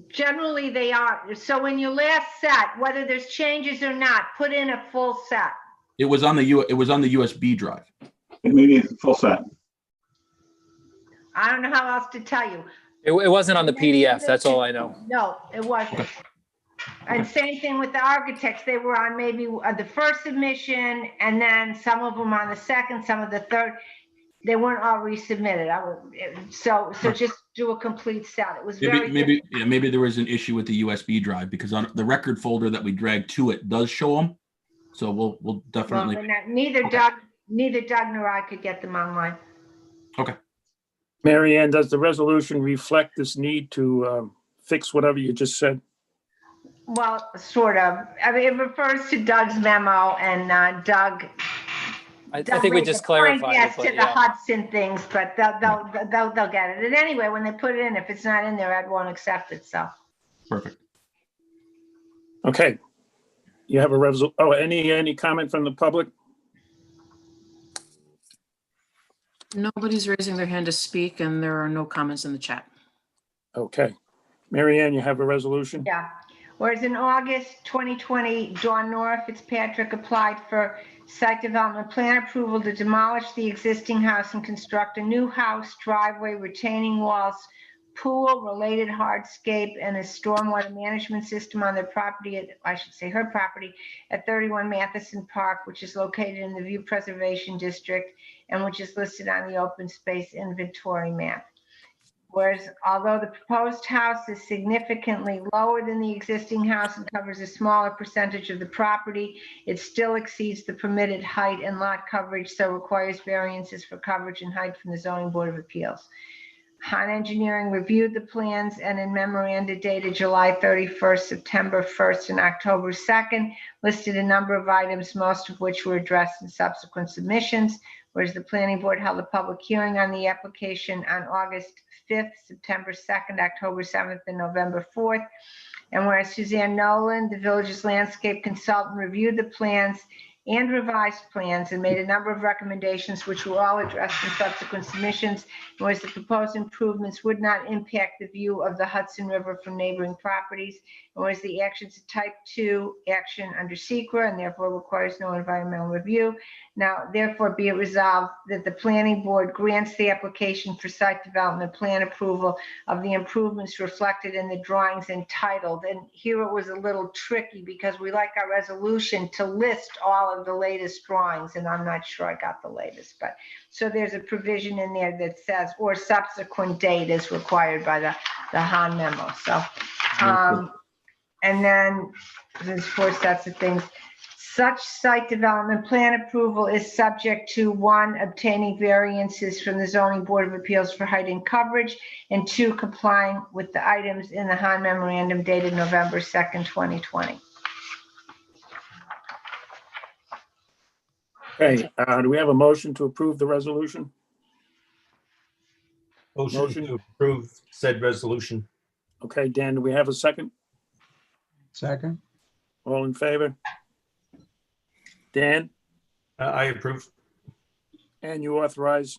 Generally, they are. So when you last set, whether there's changes or not, put in a full set. It was on the USB drive. Maybe full set. I don't know how else to tell you. It wasn't on the PDF. That's all I know. No, it wasn't. And same thing with the architects. They were on maybe the first submission, and then some of them on the second, some of the third. They weren't all resubmitted. So just do a complete set. It was very Maybe there was an issue with the USB drive, because on the record folder that we dragged to it does show them. So we'll definitely. Well, neither Doug nor I could get them online. Okay. Mary Ann, does the resolution reflect this need to fix whatever you just said? Well, sort of. I mean, it refers to Doug's memo, and Doug. I think we just clarified Yes, it. to the Hudson things, but they'll get it. And anyway, when they put it in, if it's not in there, Ed won't accept it. So. Perfect. Okay. You have any comment from the public? Nobody's raising their hand to speak, and there are no comments in the chat. Okay. Mary Ann, you have a resolution? Yeah. Whereas in August 2020, Dawn Nora Fitzpatrick applied for site development plan approval to demolish the existing house and construct a new house, driveway, retaining walls, pool, related hardscape, and a stormwater management system on their property, I should say her property, at 31 Matheson Park, which is located in the View Preservation District and which is listed on the open space inventory map. Whereas although the proposed house is significantly lower than the existing house and covers a smaller percentage of the property, it still exceeds the permitted height and lot coverage, so requires variances for coverage and height from the Zoning Board of Appeals. Han Engineering reviewed the plans and in memoranda dated July 31st, September 1st, and October 2nd, listed a number of items, most of which were addressed in subsequent submissions, whereas the planning board held a public hearing on the application on August 5th, September 2nd, October 7th, and November 4th. And whereas Suzanne Nolan, the village's landscape consultant, reviewed the plans and revised plans and made a number of recommendations which were all addressed in subsequent submissions, whereas the proposed improvements would not impact the view of the Hudson River from neighboring properties, and whereas the action is a type 2 action under SEQRA and therefore requires no environmental review. Now, therefore, be it resolved that the planning board grants the application for site development plan approval of the improvements reflected in the drawings entitled, and here it was a little tricky because we like our resolution to list all of the latest drawings, and I'm not sure I got the latest, but so there's a provision in there that says, or subsequent date is required by the Han memo. So, and then there's 4 sets of things. Such site development plan approval is subject to 1, obtaining variances from the Zoning Board of Appeals for height and coverage, and 2, complying with the items in the Han memorandum dated November 2nd, 2020. Okay, do we have a motion to approve the resolution? Motion to approve said resolution. Okay, Dan, do we have a second? Second. All in favor? Dan, I approve. and you authorize?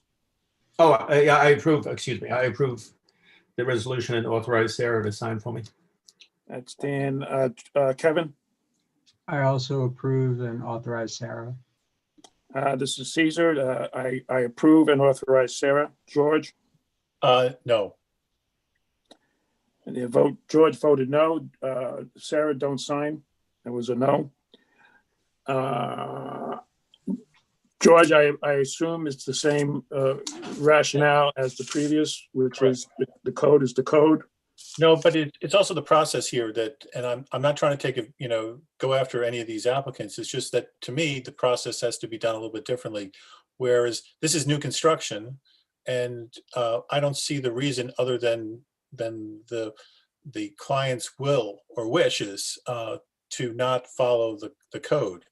Yeah, I approve, excuse me. I approve the resolution and authorize Sarah to sign for me. That's Dan. Kevin? I also approve and authorize Sarah. This is Caesar. I approve and authorize Sarah. George? No. And the vote, George voted no. Sarah, don't sign. It was a no. George, I assume it's the same rationale as the previous, which is the code is the code. No, but it's also the process here that, and I'm not trying to take go after any of these applicants. It's just that to me, the process has to be done a little bit differently. Whereas this is new construction, and I don't see the reason other than the client's will or wishes to not follow the code.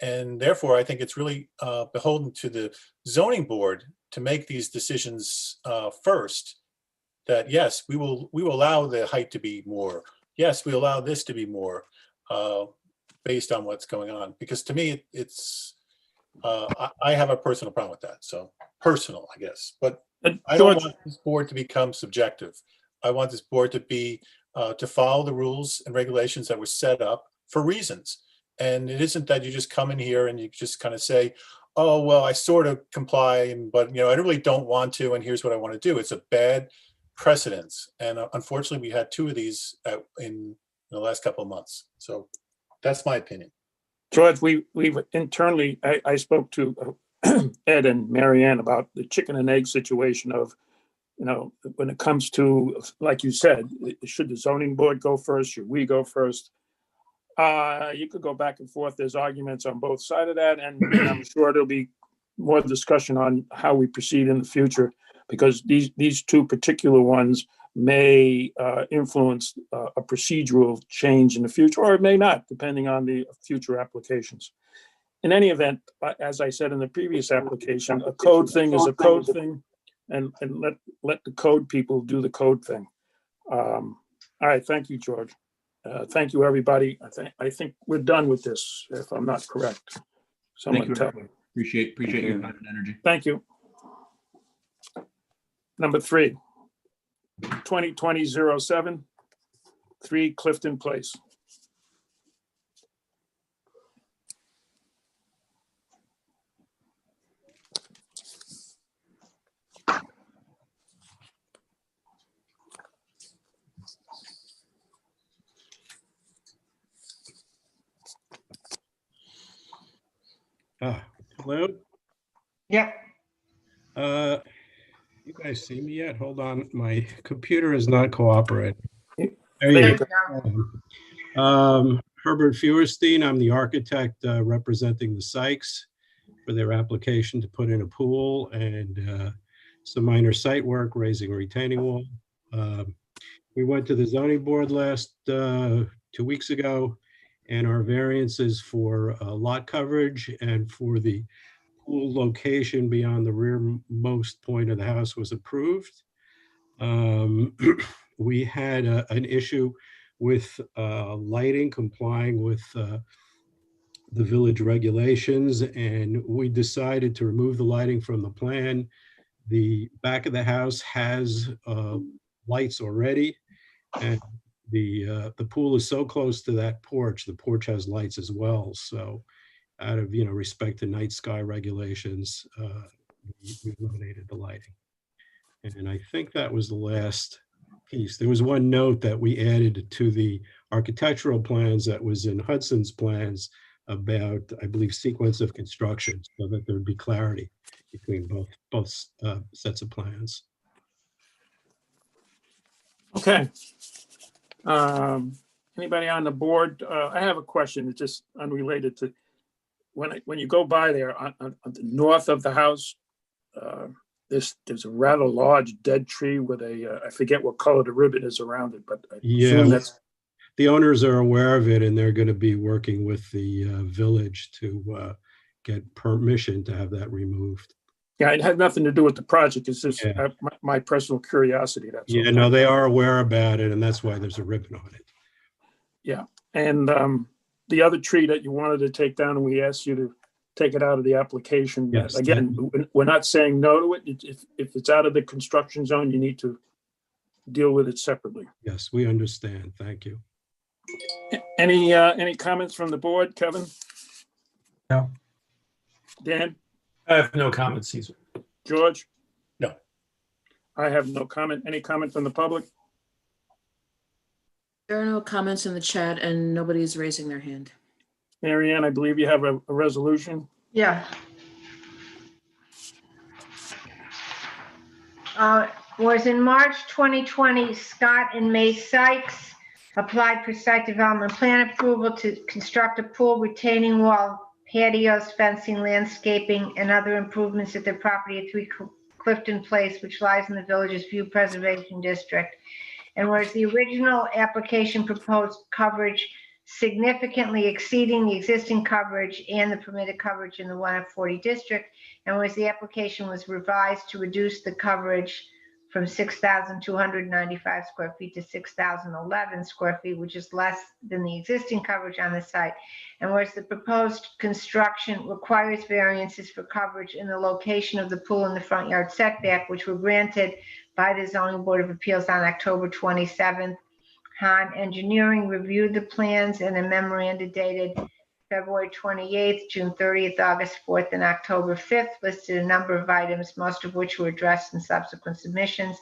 And therefore, I think it's really beholden to the zoning board to make these decisions first. That yes, we will allow the height to be more. Yes, we allow this to be more based on what's going on. Because to me, it's I have a personal problem with that. So personal, I guess. But I don't want this board to become subjective. I want this board to be to follow the rules and regulations that were set up for reasons. And it isn't that you just come in here and you just kind of say, oh, well, I sort of comply, but I really don't want to, and here's what I want to do. It's a bad precedence. And unfortunately, we had 2 of these in the last couple of months. So that's my opinion. George, we've internally, I spoke to Ed and Mary Ann about the chicken and egg situation of, when it comes to, like you said, should the zoning board go first? Should we go first? You could go back and forth. There's arguments on both sides of that, and I'm sure there'll be more discussion on how we proceed in the future, because these 2 particular ones may influence a procedural change in the future, or it may not, depending on the future applications. In any event, as I said in the previous application, a code thing is a code thing, and let the code people do the code thing. All right, thank you, George. Thank you, everybody. I think we're done with this, if I'm not correct. Thank you. Tell me. Appreciate your time and energy. Thank you. Number 3, 2020-07, 3 Clifton Place. Hello? Yep. You guys see me yet? Hold on, my computer is not cooperating. There There you you go. Herbert Feuerstein, I'm the architect representing the Sykes for their application to put in a pool and some minor site work, raising a retaining wall. We went to the zoning board last 2 weeks ago, and our variances for lot coverage and for the pool location beyond the rearmost point of the house was approved. We had an issue with lighting, complying with the village regulations, and we decided to remove the lighting from the plan. The back of the house has lights already, and the pool is so close to that porch. The porch has lights as well. So out of, respect to night sky regulations, we eliminated the lighting. And I think that was the last piece. There was one note that we added to the architectural plans that was in Hudson's plans about, I believe, sequence of construction, so that there would be clarity between both sets of plans. Okay. Anybody on the board? I have a question. It's just unrelated to when you go by there on the north of the house. There's a rather large dead tree with I forget what color the ribbon is around it, but I assume that's. The owners are aware of it, and they're going to be working with the village to get permission to have that removed. Yeah, it had nothing to do with the project. It's just my personal curiosity. That's all. No, they are aware about it, and that's why there's a ribbon on it. Yeah, and the other tree that you wanted to take down, and we asked you to take it out of the application. Yes. Again, we're not saying no to it. If it's out of the construction zone, you need to deal with it separately. Yes, we understand. Thank you. Any comments from the board, Kevin? No. Dan? I have no comments, Caesar. George? No. I have no comment. Any comment from the public? There are no comments in the chat and nobody's raising their hand. Mary Ann, I believe you have a resolution. Yeah. Was in March 2020, Scott and May Sykes applied for site development plan approval to construct a pool, retaining wall, patios, fencing, landscaping, and other improvements at their property at 3 Clifton Place, which lies in the village's View Preservation District. And whereas the original application proposed coverage significantly exceeding the existing coverage and the permitted coverage in the 1 of 40 district, and whereas the application was revised to reduce the coverage from 6,295 square feet to 6,011 square feet, which is less than the existing coverage on the site. And whereas the proposed construction requires variances for coverage in the location of the pool in the front yard setback, which were granted by the Zoning Board of Appeals on October 27th. Han Engineering reviewed the plans, and a memoranda dated February 28th, June 30th, August 4th, and October 5th listed a number of items, most of which were addressed in subsequent submissions.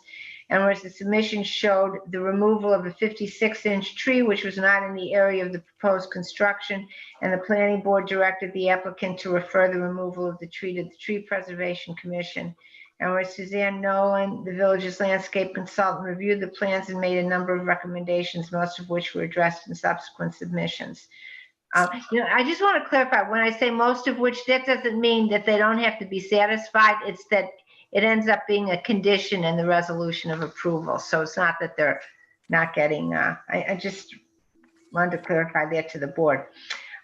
And whereas the submission showed the removal of a 56-inch tree, which was not in the area of the proposed construction, and the planning board directed the applicant to refer the removal of the tree to the Tree Preservation Commission. And where Suzanne Nolan, the village's landscape consultant, reviewed the plans and made a number of recommendations, most of which were addressed in subsequent submissions. I just want to clarify, when I say most of which, that doesn't mean that they don't have to be satisfied. It's that it ends up being a condition in the resolution of approval. So it's not that they're not getting, I just wanted to clarify that to the board.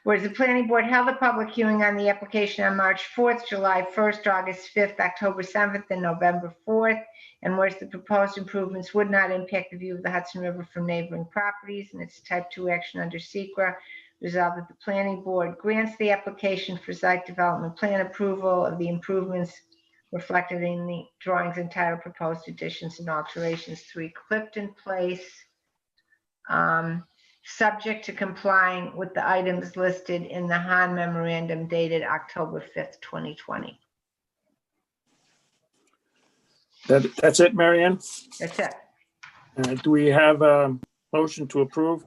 Whereas the planning board held a public hearing on the application on March 4th, July 1st, August 5th, October 7th, and November 4th. And whereas the proposed improvements would not impact the view of the Hudson River from neighboring properties, and it's type 2 action under SEQRA, resolved that the planning board grants the application for site development plan approval of the improvements reflected in the drawings entitled Proposed Additions and Alterations 3 Clifton Place, subject to complying with the items listed in the Han memorandum dated October 5th, 2020. That's it, Marianne? That's it. Do we have a motion to approve?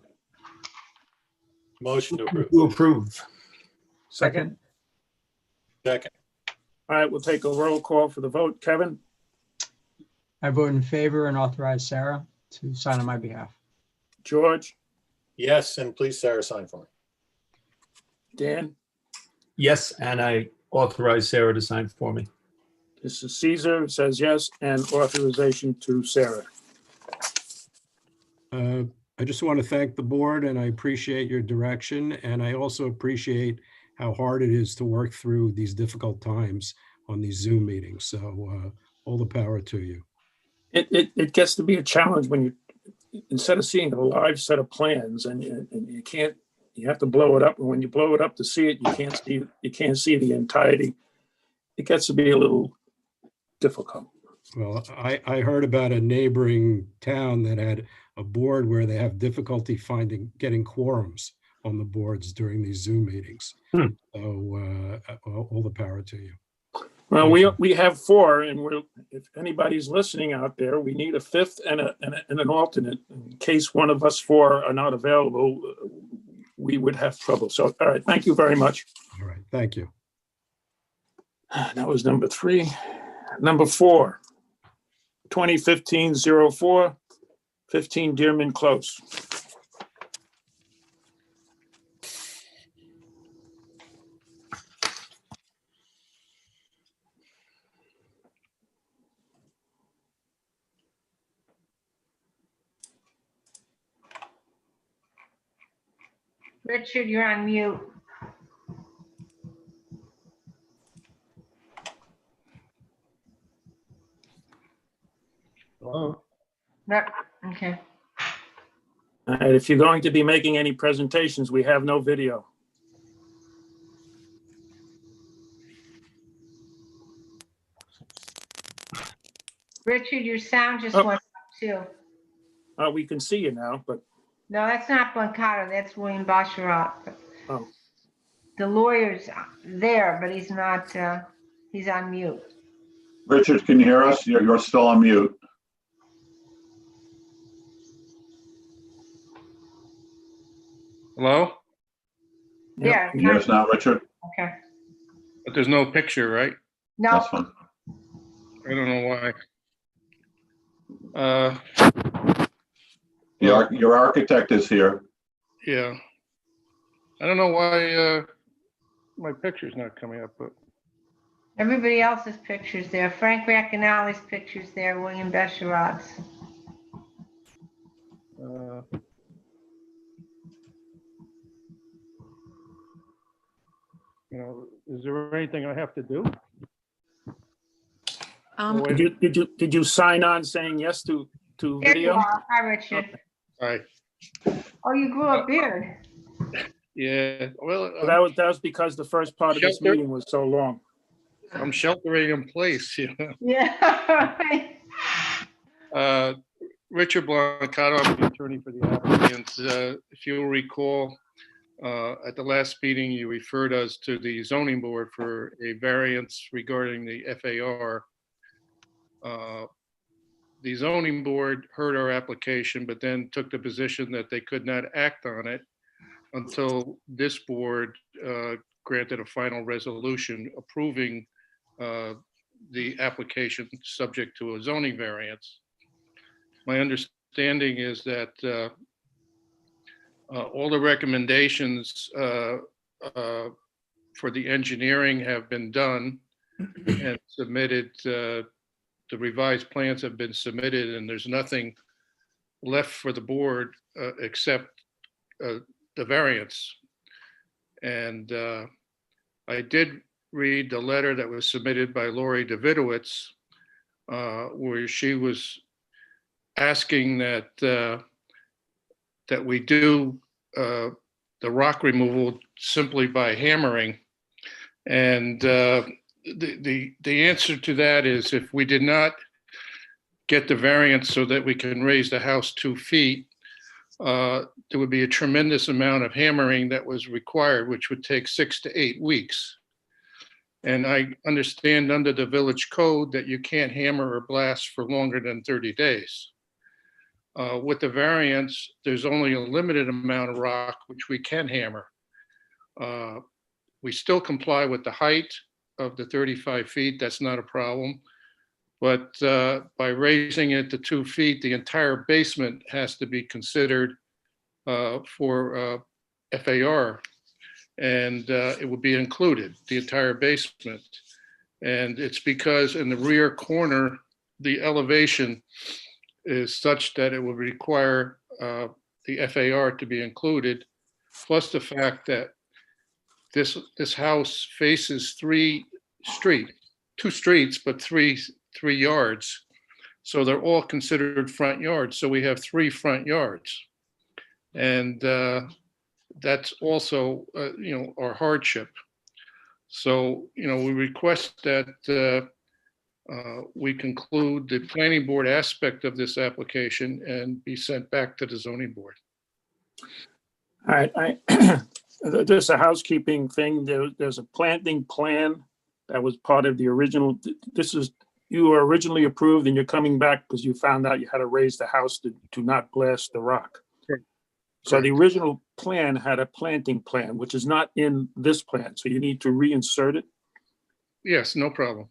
Motion to approve. To approve. Second. Second. All right, we'll take a roll call for the vote. Kevin? I vote in favor and authorize Sarah to sign on my behalf. George? Yes, and please, Sarah, sign for me. Dan? Yes, and I authorize Sarah to sign for me. This is Caesar, says yes, and authorization to Sarah. I just want to thank the board and I appreciate your direction. And I also appreciate how hard it is to work through these difficult times on these Zoom meetings. So all the power to you. It gets to be a challenge when instead of seeing a live set of plans and you have to blow it up. And when you blow it up to see it, you can't see the entirety. It gets to be a little difficult. Well, I heard about a neighboring town that had a board where they have difficulty getting quorums on the boards during these Zoom meetings. So all the power to you. Well, we have 4, and if anybody's listening out there, we need a 5th and an alternate. In case one of us 4 are not available, we would have trouble. So, all right, thank you very much. All right, thank you. That was number 3. Number 4, 2015-04, 15 Dearman Close. Richard, you're on mute. Hello? No, okay. All right, if you're going to be making any presentations, we have no video. Richard, your sound just Oh. went up too. We can see you now, but No, that's not Blancato, that's William Basharat. Oh. The lawyer's there, but he's not, he's on mute. Richard, can you hear us? You're still on mute. Hello? Yeah. Can you hear us now, Richard? Okay. But there's no picture, right? No, That's fine. I don't know why. Your architect is here. Yeah. I don't know why my picture's not coming up, but everybody else's picture's there. Frank Racanelli's picture's there, William Basharat's. is there anything I have to do? Did you sign on saying yes to There you video? are. Hi, Richard. Hi. Oh, you grew a beard. Yeah, well, Well, that was because the first part of this Shelter. meeting was so long. I'm sheltering in place, you know. Yeah. Richard Blancato, I'm the attorney for the applicant. If you'll recall, at the last meeting, you referred us to the zoning board for a variance regarding the FAR. The zoning board heard our application, but then took the position that they could not act on it until this board granted a final resolution approving the application subject to a zoning variance. My understanding is that all the recommendations for the engineering have been done and submitted. The revised plans have been submitted, and there's nothing left for the board except the variance. And I did read the letter that was submitted by Lori Davidowitz, where she was asking that that we do the rock removal simply by hammering. And the answer to that is if we did not get the variance so that we can raise the house 2 feet, there would be a tremendous amount of hammering that was required, which would take 6 to 8 weeks. And I understand under the village code that you can't hammer or blast for longer than 30 days. With the variance, there's only a limited amount of rock which we can hammer. We still comply with the height of the 35 feet. That's not a problem. But by raising it to 2 feet, the entire basement has to be considered for FAR. And it would be included, the entire basement. And it's because in the rear corner, the elevation is such that it would require the FAR to be included, plus the fact that this house faces 2 streets, but three yards. So they're all considered front yards. So we have 3 front yards. And that's also, our hardship. So, we request that we conclude the planning board aspect of this application and be sent back to the zoning board. All right, just a housekeeping thing. There's a planting plan that was part of the original. You were originally approved and you're coming back because you found out you had to raise the house to not blast the rock. So the original plan had a planting plan, which is not in this plan. So you need to reinsert it. Yes, no problem.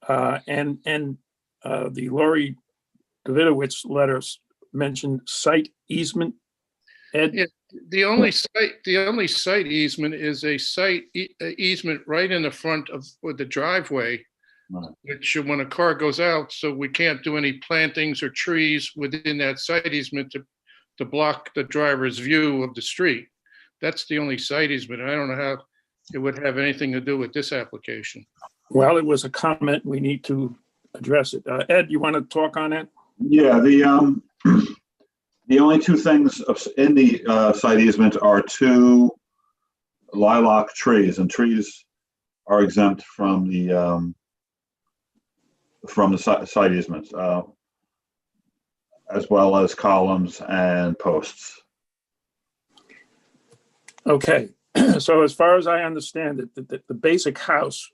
And the Lori Davidowitz letters mentioned site easement. Ed? Yeah, the only site easement is a site easement right in the front of the driveway, which when a car goes out, so we can't do any plantings or trees within that site easement to block the driver's view of the street. That's the only site easement. I don't know how it would have anything to do with this application. Well, it was a comment. We need to address it. Ed, you want to talk on it? Yeah, the only 2 things in the site easement are 2 lilac trees, and trees are exempt from the site easement, as well as columns and posts. Okay, so as far as I understand it, the basic house,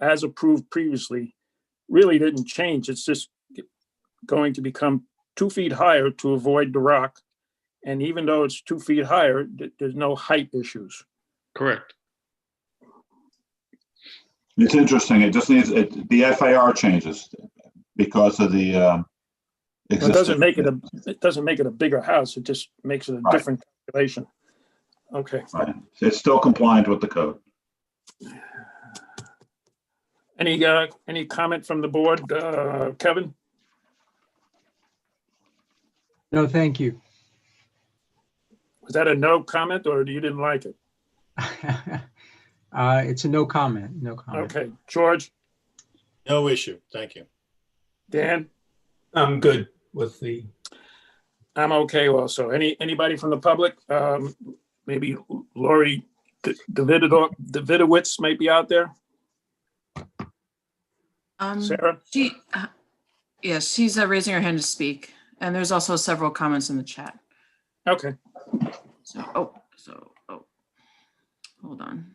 as approved previously, really didn't change. It's just going to become 2 feet higher to avoid the rock. And even though it's 2 feet higher, there's no height issues. Correct. It's interesting. It just needs, the FAR changes because of the It doesn't make it a bigger house. It just makes it a different calculation. Okay. Right. It's still compliant with the code. Any comment from the board, Kevin? No, thank you. Was that a no comment or you didn't like it? It's a no comment, no comment. Okay, George? No issue. Thank you. Dan? I'm good with the. I'm okay also. Anybody from the public? Maybe Lori Davidowitz might be out there? Sarah? Yes, she's raising her hand to speak. And there's also several comments in the chat. Okay. So, hold on.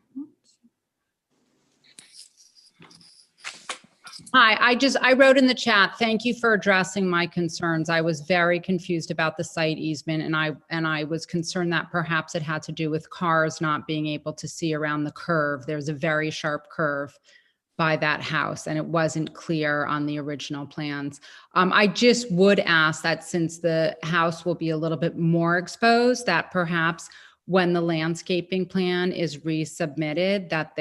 Hi, I wrote in the chat, thank you for addressing my concerns. I was very confused about the site easement and I was concerned that perhaps it had to do with cars not being able to see around the curve. There's a very sharp curve by that house and it wasn't clear on the original plans. I just would ask that since the house will be a little bit more exposed, that perhaps when the landscaping plan is resubmitted, that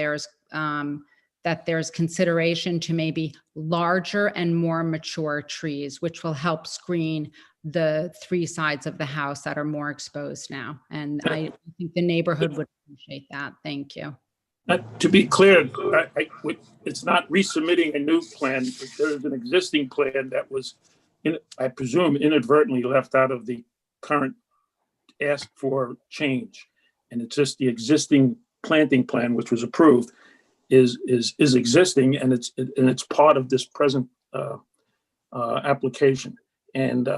there's consideration to maybe larger and more mature trees, which will help screen the 3 sides of the house that are more exposed now. And I think the neighborhood would appreciate that. Thank you. To be clear, it's not resubmitting a new plan. There is an existing plan that was, I presume, inadvertently left out of the current asked for change. And it's just the existing planting plan, which was approved. is existing, and it's part of this present application. And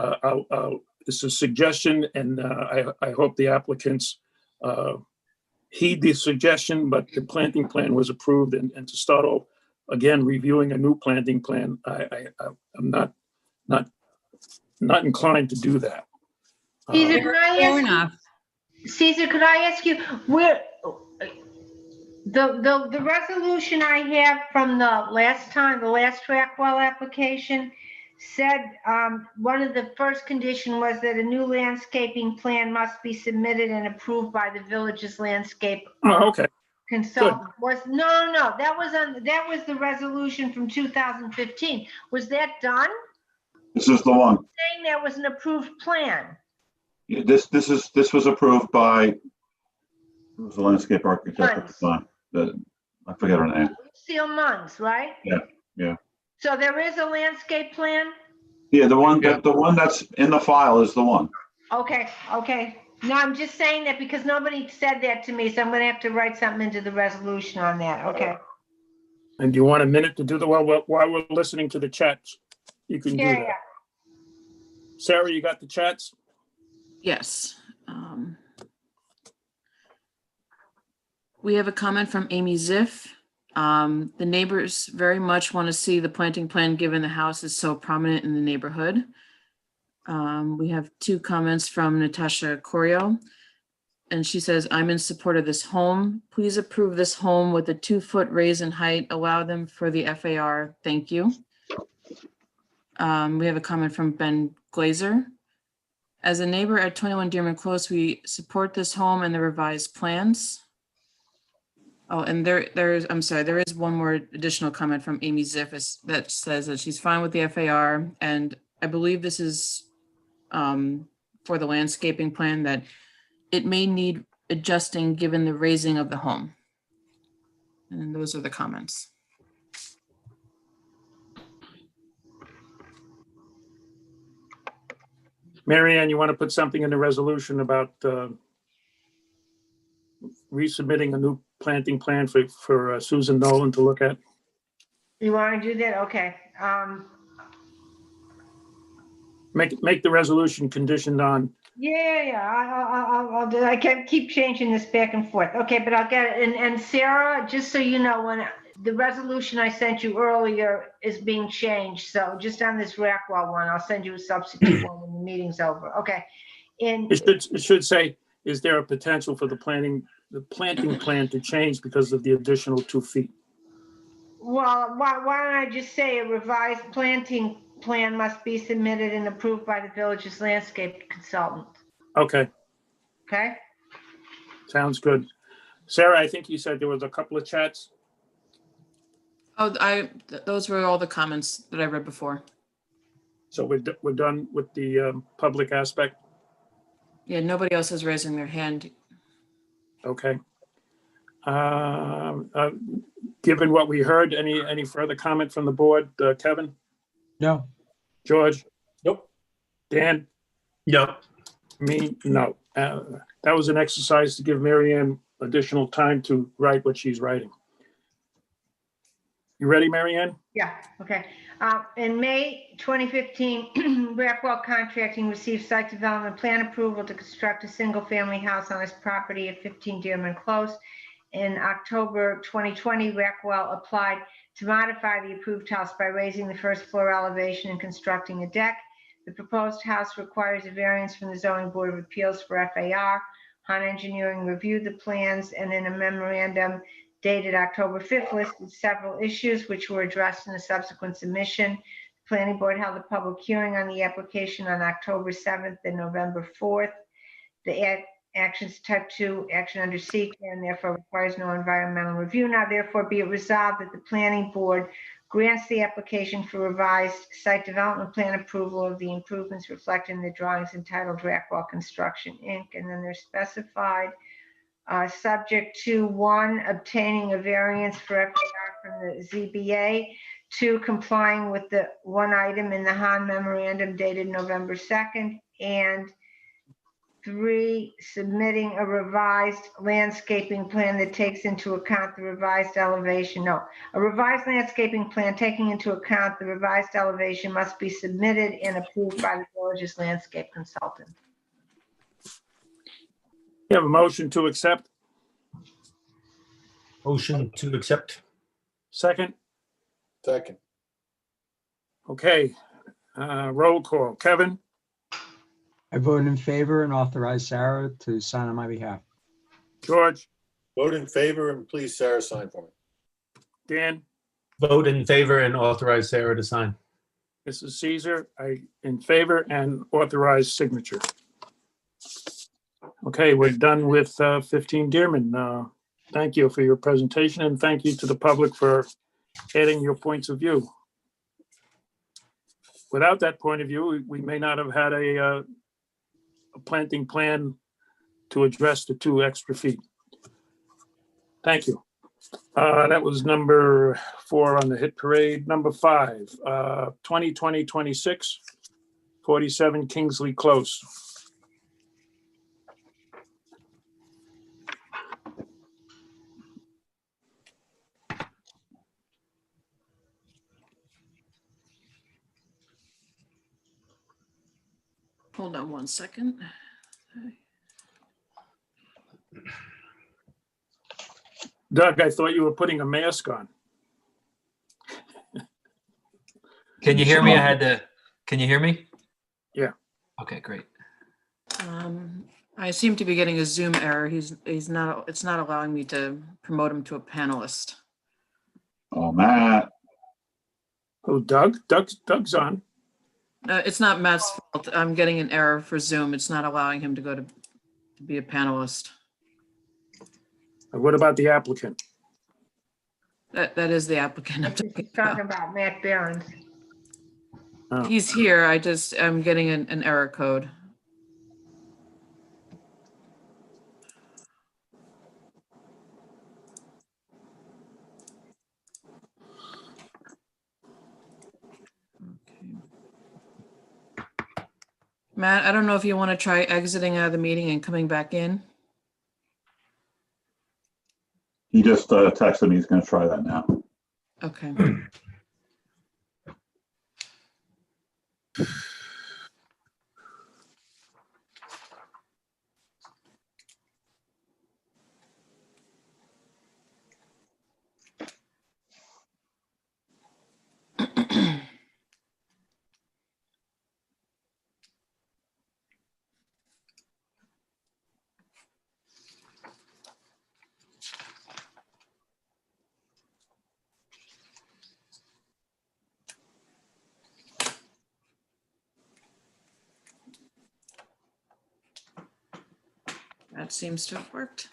it's a suggestion, and I hope the applicants heed the suggestion, but the planting plan was approved, and to start off, again, reviewing a new planting plan, I'm not inclined to do that. Caesar, could I Fair ask, enough. Caesar, could I ask you, where, the resolution I have from the last time, the last track well application said, one of the first condition was that a new landscaping plan must be submitted and approved by the village's landscape Oh, okay. consultant. No, that was the resolution from 2015. Was that done? This is the one. Saying there was an approved plan. Yeah, this was approved by, who was the landscape architect at the time? I forget her name. Lucille Munns, right? Yeah. So there is a landscape plan? Yeah, the one that's in the file is the one. Okay. No, I'm just saying that because nobody said that to me, so I'm gonna have to write something into the resolution on that. Okay. And do you want a minute to do the, while we're listening to the chats? You can do that. Yeah. Sarah, you got the chats? Yes. We have a comment from Amy Ziff. The neighbors very much want to see the planting plan given the house is so prominent in the neighborhood. We have two comments from Natasha Corio. And she says, I'm in support of this home. Please approve this home with a 2-foot raise in height. Allow them for the FAR. Thank you. We have a comment from Ben Glazer. As a neighbor at 21 Dearman Close, we support this home and the revised plans. Oh, and there is one more additional comment from Amy Ziff that says that she's fine with the FAR, and I believe this is for the landscaping plan, that it may need adjusting given the raising of the home. And those are the comments. Mary Ann, you want to put something in the resolution about resubmitting a new planting plan for Susan Nolan to look at? You want to do that? Okay. Make the resolution conditioned on. Yeah. I'll do. I can't keep changing this back and forth. Okay, but I'll get it. And Sarah, just so you know, when the resolution I sent you earlier is being changed, so just on this Rackwell one, I'll send you a substitute one when the meeting's over. Okay. It should say, is there a potential for the planting plan to change because of the additional 2 feet? Well, why don't I just say a revised planting plan must be submitted and approved by the village's landscape consultant. Okay, Okay? sounds good. Sarah, I think you said there was a couple of chats. Oh, those were all the comments that I read before. So we're done with the public aspect. Yeah, nobody else is raising their hand. Okay. Given what we heard, any further comment from the board? Kevin? No. George? Nope. Dan? Yep. Me? No. That was an exercise to give Mary Ann additional time to write what she's writing. You ready, Mary Ann? Yeah, okay. In May 2015, Rackwell Contracting received site development plan approval to construct a single-family house on his property at 15 Dearman Close. In October 2020, Rackwell applied to modify the approved house by raising the first floor elevation and constructing a deck. The proposed house requires a variance from the Zoning Board of Appeals for FAR. Han Engineering reviewed the plans and in a memorandum dated October 5th listed several issues which were addressed in a subsequent submission. The Planning Board held a public hearing on the application on October 7th and November 4th. The actions type 2 action under C and therefore requires no environmental review. Now therefore be it resolved that the Planning Board grants the application for revised site development plan approval of the improvements reflected in the drawings entitled Rackwell Construction, Inc. And then they're specified subject to 1, obtaining a variance for FAR from the ZBA, 2, complying with the 1 item in the Han memorandum dated November 2nd, and 3, submitting a revised landscaping plan that takes into account the revised elevation. No, a revised landscaping plan taking into account the revised elevation must be submitted and approved by the village's landscape consultant. You have a motion to accept? Motion to accept. Second? Second. Okay, roll call. Kevin? I vote in favor and authorize Sarah to sign on my behalf. George? Vote in favor and please Sarah sign for me. Dan? Vote in favor and authorize Sarah to sign. Mrs. Caesar, I in favor and authorize signature. Okay, we're done with 15 Dearman. Thank you for your presentation and thank you to the public for adding your points of view. Without that point of view, we may not have had a planting plan to address the 2 extra feet. Thank you. That was number 4 on the hit parade. Number 5, 2020-26, 47 Kingsley Close. Hold on one second. Doug, I thought you were putting a mask on. Can you hear me? Can you hear me? Yeah. Okay, great. I seem to be getting a Zoom error. It's not allowing me to promote him to a panelist. Oh, Matt. Oh, Doug? Doug's on. It's not Matt's fault. I'm getting an error for Zoom. It's not allowing him to go to be a panelist. What about the applicant? That is the applicant I'm talking Talking about. about Matt Behrens. Oh. He's here. I'm getting an error code. Matt, I don't know if you want to try exiting out of the meeting and coming back in. He just texted me. He's going to try that now. Okay. That seems to have worked.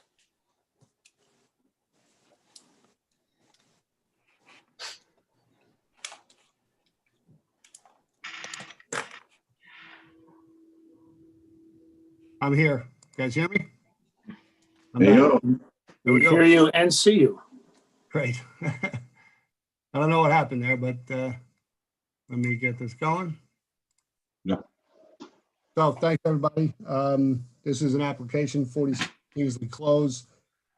I'm here. You guys hear me? I'm There you back. go. There we go. Hear you and see you. Great. I don't know what happened there, but let me get this going. Yeah. So thanks, everybody. This is an application 40 Kingsley Close.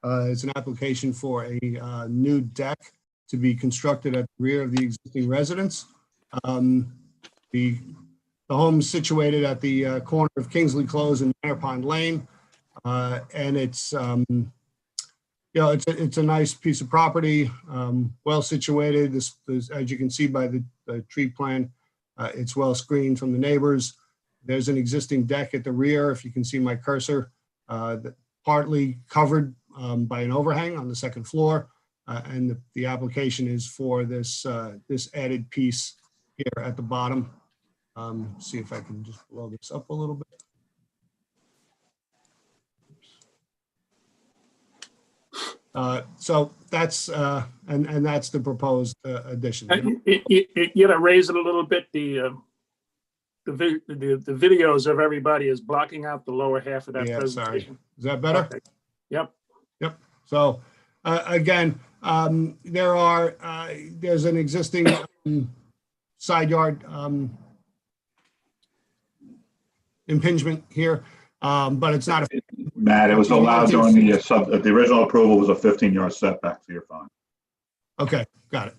It's an application for a new deck to be constructed at the rear of the existing residence. The home is situated at the corner of Kingsley Close and Manor Pond Lane. And it's, it's a nice piece of property, well situated. This, as you can see by the tree plan, it's well screened from the neighbors. There's an existing deck at the rear, if you can see my cursor, partly covered by an overhang on the second floor. And the application is for this added piece here at the bottom. See if I can just blow this up a little bit. So that's and that's the proposed addition. You gotta raise it a little bit. The videos of everybody is blocking out the lower half of that Yeah, sorry. presentation. Is that better? Okay. Yep. Yep. So again, there's an existing side yard impingement here. But it's not a, Matt, it was allowed during the original approval was a 15-yard setback, so you're fine. okay, got it.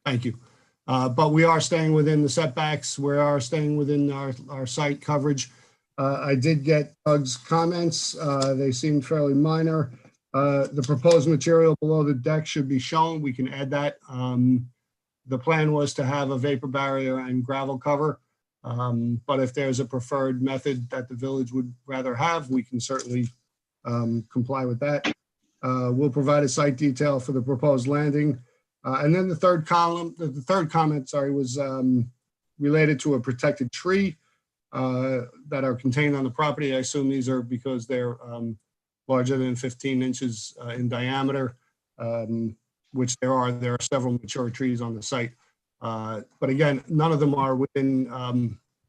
Thank you. But we are staying within the setbacks. We are staying within our site coverage. I did get Doug's comments. They seemed fairly minor. The proposed material below the deck should be shown. We can add that. The plan was to have a vapor barrier and gravel cover. But if there's a preferred method that the village would rather have, we can certainly comply with that. We'll provide a site detail for the proposed landing. And then the third comment, sorry, was related to a protected tree that are contained on the property. I assume these are because they're larger than 15 inches in diameter, which there are several mature trees on the site. But again, none of them are within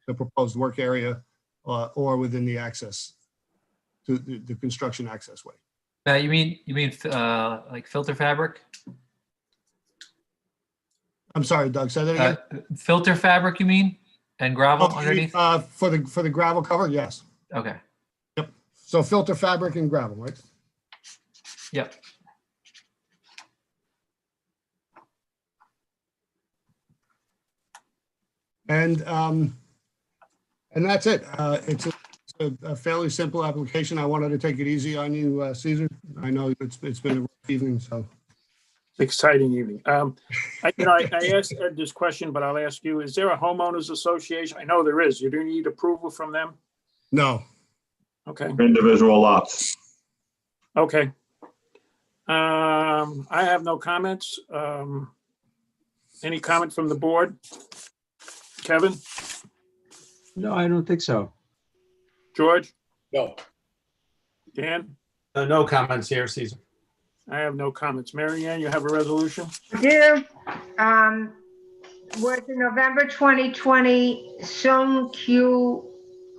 the proposed work area or within the access to the construction access way. You mean like filter fabric? I'm sorry, Doug, say that again. Filter fabric, you mean? And gravel underneath? For the gravel cover, yes. Okay. Yep. So filter fabric and gravel, right? Yep. And that's it. It's a fairly simple application. I wanted to take it easy on you, Caesar. I know it's been a rough evening, so. Exciting evening. I asked Ed this question, but I'll ask you, is there a homeowners association? I know there is. You do need approval from them? No. Okay. Individual lots. Okay. I have no comments. Any comment from the board? Kevin? No, I don't think so. George? No. Dan? No comments here, Caesar. I have no comments. Mary Ann, you have a resolution? I do. Was the November 2020 Sung Kyu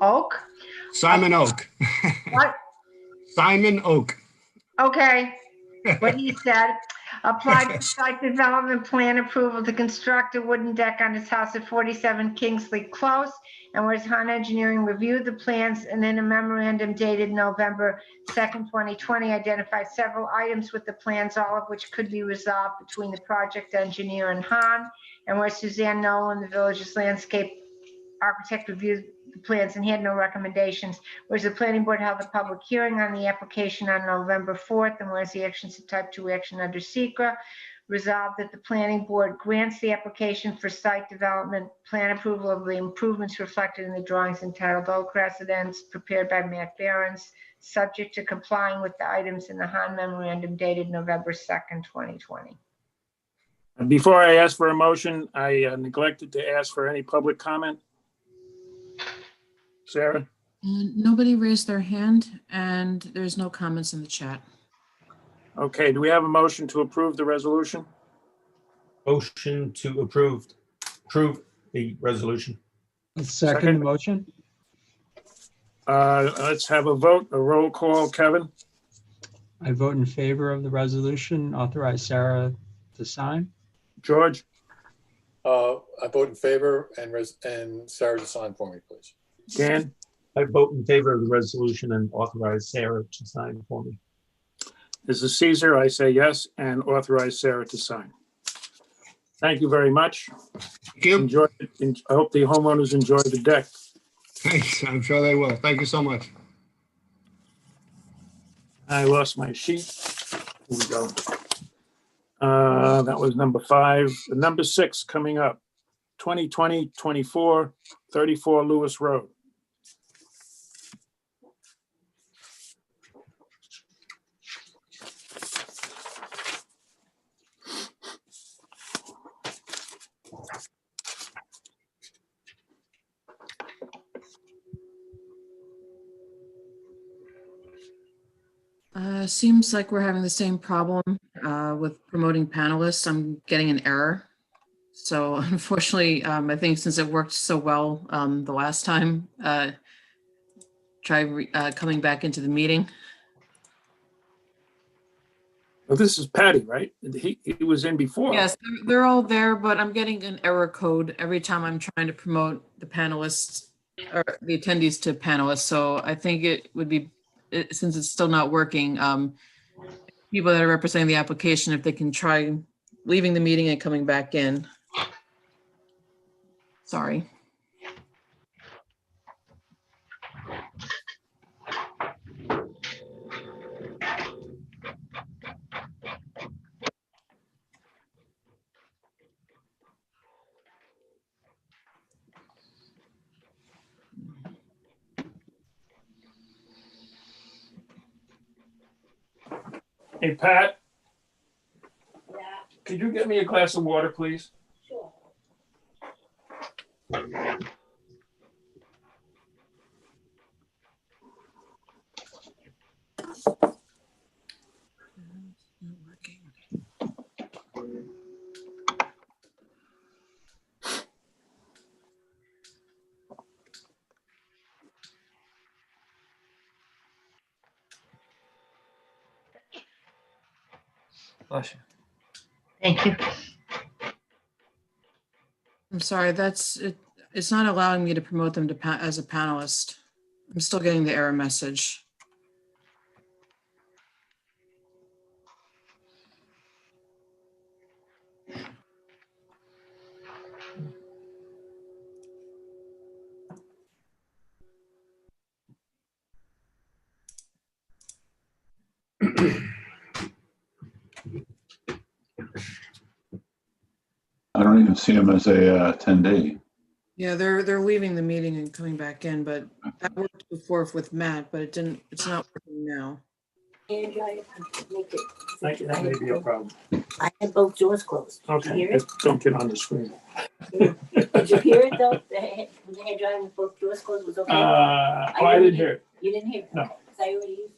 Oak? Simon Oak. What? Simon Oak. Okay, what he said. Applied for site development plan approval to construct a wooden deck on his house at 47 Kingsley Close, and whereas Han Engineering reviewed the plans and in a memorandum dated November 2nd, 2020, identified several items with the plans, all of which could be resolved between the project engineer and Han, and where Suzanne Nolan, the village's landscape architect, reviewed the plans and had no recommendations, whereas the planning board held a public hearing on the application on November 4th, and whereas the actions of type 2 action under SECRA resolved that the planning board grants the application for site development plan approval of the improvements reflected in the drawings entitled Oak Residence prepared by Matt Behrens, subject to complying with the items in the Han memorandum dated November 2nd, 2020. Before I ask for a motion, I neglected to ask for any public comment. Sarah? And nobody raised their hand, and there's no comments in the chat. Okay, do we have a motion to approve the resolution? Motion to approve the resolution. Second the motion. Let's have a vote, a roll call. Kevin? I vote in favor of the resolution. Authorize Sarah to sign. George? I vote in favor and Sarah to sign for me, please. Dan? I vote in favor of the resolution and authorize Sarah to sign for me. This is Caesar. I say yes and authorize Sarah to sign. Thank you very much. Thank you. Enjoy. I hope the homeowners enjoy the deck. Thanks. I'm sure they will. Thank you so much. I lost my sheet. Here we go. That was number 5. Number 6 coming up. 2020-24, 34 Lewis Road. Seems like we're having the same problem with promoting panelists. I'm getting an error. So unfortunately, I think since it worked so well the last time, try coming back into the meeting. Well, this is Patty, right? He was in before. Yes, they're all there, but I'm getting an error code every time I'm trying to promote the panelists or the attendees to panelists. So I think it would be, since it's still not working, people that are representing the application, if they can try leaving the meeting and coming back in. Sorry. Hey, Pat? Could you get me a glass of water, please? Sure. Bless you. Thank you. I'm sorry, that's it. It's not allowing me to promote them to as a panelist. I'm still getting the error message. I don't even see him as a attendee. Yeah, they're leaving the meeting and coming back in, but that worked before with Matt, but it's not working now. Andrew, I make it. That may be a problem. I had both doors closed. Did you Okay, hear it? don't get on the screen. Did you hear it though? The hand driving with both doors closed was okay? I didn't hear it. You didn't hear it? No. Okay, 'cause I already used.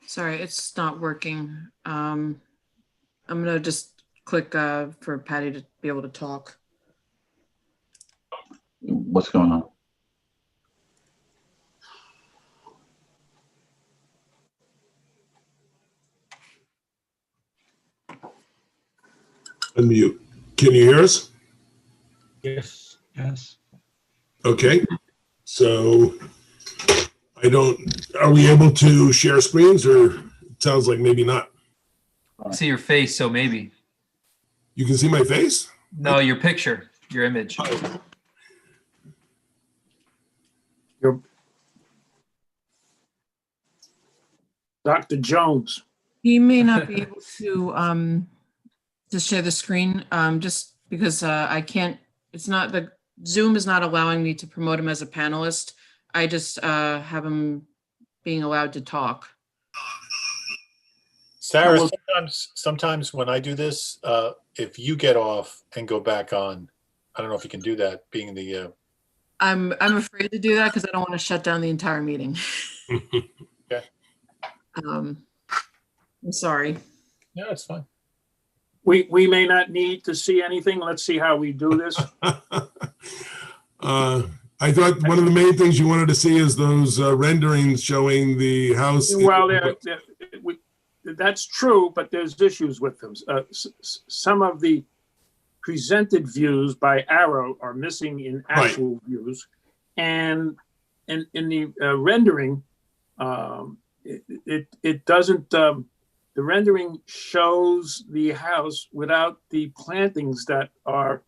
Sorry, it's not working. I'm gonna just click for Patty to be able to talk. What's going on? Unmute. Can you hear us? Yes. Yes. Okay. So are we able to share screens, or it sounds like maybe not? I see your face, so maybe. You can see my face? No, your picture, your image. Dr. Jones. He may not be able to share the screen, just because I can't, Zoom is not allowing me to promote him as a panelist. I just have him being allowed to talk. Sarah, sometimes when I do this, if you get off and go back on, I don't know if you can do that, being the. I'm afraid to do that because I don't want to shut down the entire meeting. Okay. I'm sorry. Yeah, it's fine. We may not need to see anything. Let's see how we do this. I thought one of the main things you wanted to see is those renderings showing the house. Well, that's true, but there's issues with them. Some of the presented views by Arrow are missing in actual views. And in the rendering, it doesn't, the rendering shows the house without the plantings that are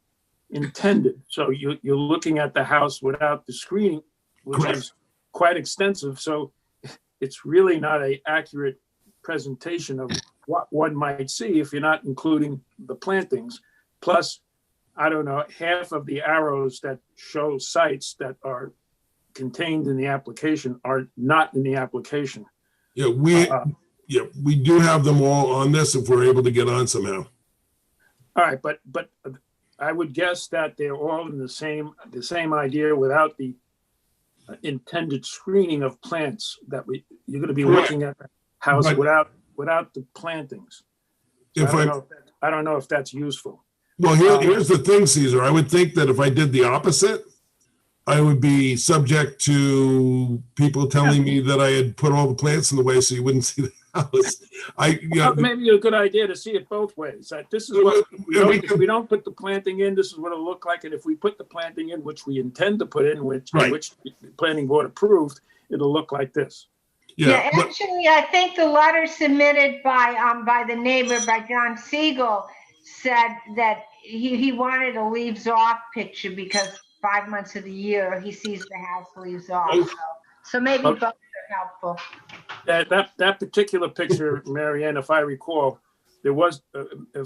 intended. So you're looking at the house without the screening, which is quite extensive. So it's really not an accurate presentation of what one might see if you're not including the plantings. Plus, I don't know, half of the arrows that show sites that are contained in the application are not in the application. Yeah, we do have them all on this if we're able to get on somehow. All right, but I would guess that they're all in the same idea without the intended screening of plants that you're going to be looking at the house without the plantings. So I don't know if that's useful. Well, here's the thing, Caesar. I would think that if I did the opposite, I would be subject to people telling me that I had put all the plants in the way so you wouldn't see the house. Maybe a good idea to see it both ways. That this is what if we don't put the planting in, this is what it'll look like, and if we put the planting in, which we intend to put in, which the planning board approved, it'll look like this. Yeah, actually, I think the letter submitted by the neighbor, by John Siegel, said that he wanted a leaves off picture because 5 months of the year he sees the house leaves off. So maybe both are helpful. That particular picture, Marianne, if I recall, there was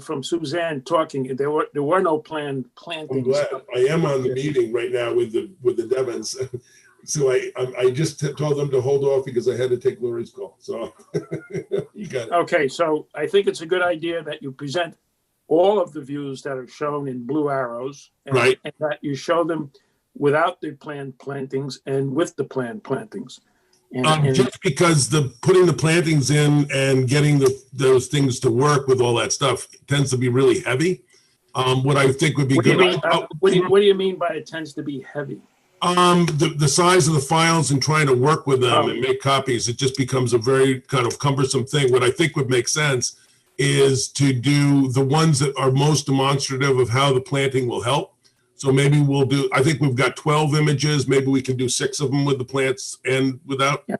from Suzanne talking. There were no planned plantings. I'm glad. I am on the meeting right now with the Devons. So I just told them to hold off because I had to take Lori's call. So you got it. Okay, so I think it's a good idea that you present all of the views that are shown in blue arrows, and that you show them without the planned plantings and with the planned plantings. And just because putting the plantings in and getting those things to work with all that stuff tends to be really heavy. What I think would be good. What do you mean by it tends to be heavy? The size of the files and trying to work with them and make copies, it just becomes a very kind of cumbersome thing. What I think would make sense is to do the ones that are most demonstrative of how the planting will help. So maybe I think we've got 12 images. Maybe we can do 6 of them with the plants and without. Yeah.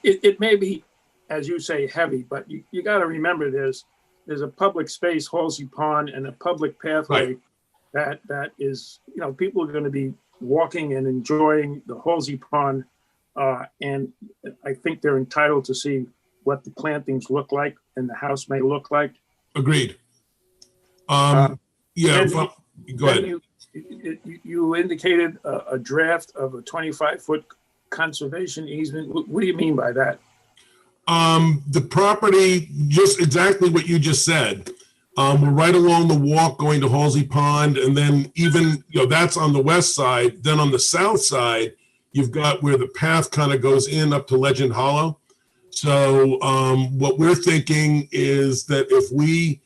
It may be, as you say, heavy, but you got to remember there's a public space, Halsey Pond, and a public pathway that is, people are going to be walking and enjoying the Halsey Pond. And I think they're entitled to see what the plantings look like and the house may look like. Agreed. Go ahead. You indicated a draft of a 25-foot conservation easement. What do you mean by that? The property, just exactly what you just said. We're right along the walk going to Halsey Pond, and then even, that's on the west side. Then on the south side, you've got where the path kind of goes in up to Legend Hollow. So what we're thinking is that if we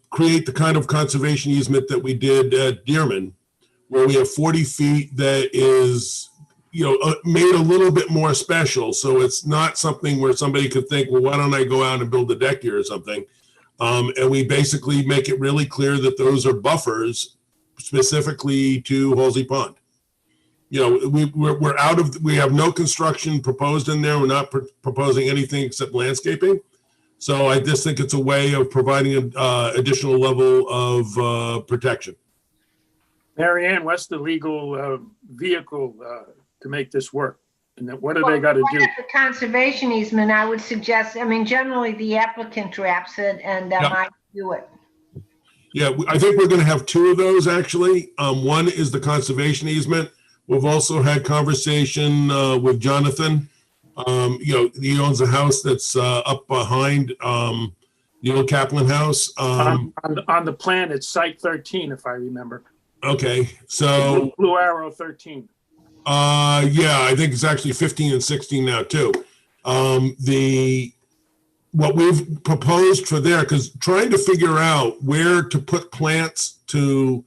create the kind of conservation easement that we did at Dearman, where we have 40 feet that is, made a little bit more special. So it's not something where somebody could think, well, why don't I go out and build a deck here or something? And we basically make it really clear that those are buffers specifically to Halsey Pond. We have no construction proposed in there. We're not proposing anything except landscaping. So I just think it's a way of providing an additional level of protection. Marianne, what's the legal vehicle to make this work? And what do they got to do? The conservation easement, I would suggest, generally the applicant drafts it and I do it. Yeah, I think we're going to have 2 of those actually. One is the conservation easement. We've also had conversation with Jonathan. He owns a house that's up behind the old Kaplan house. On the plan, it's site 13, if I remember. Okay, so blue arrow 13. I think it's actually 15 and 16 now too. What we've proposed for there, because trying to figure out where to put plants to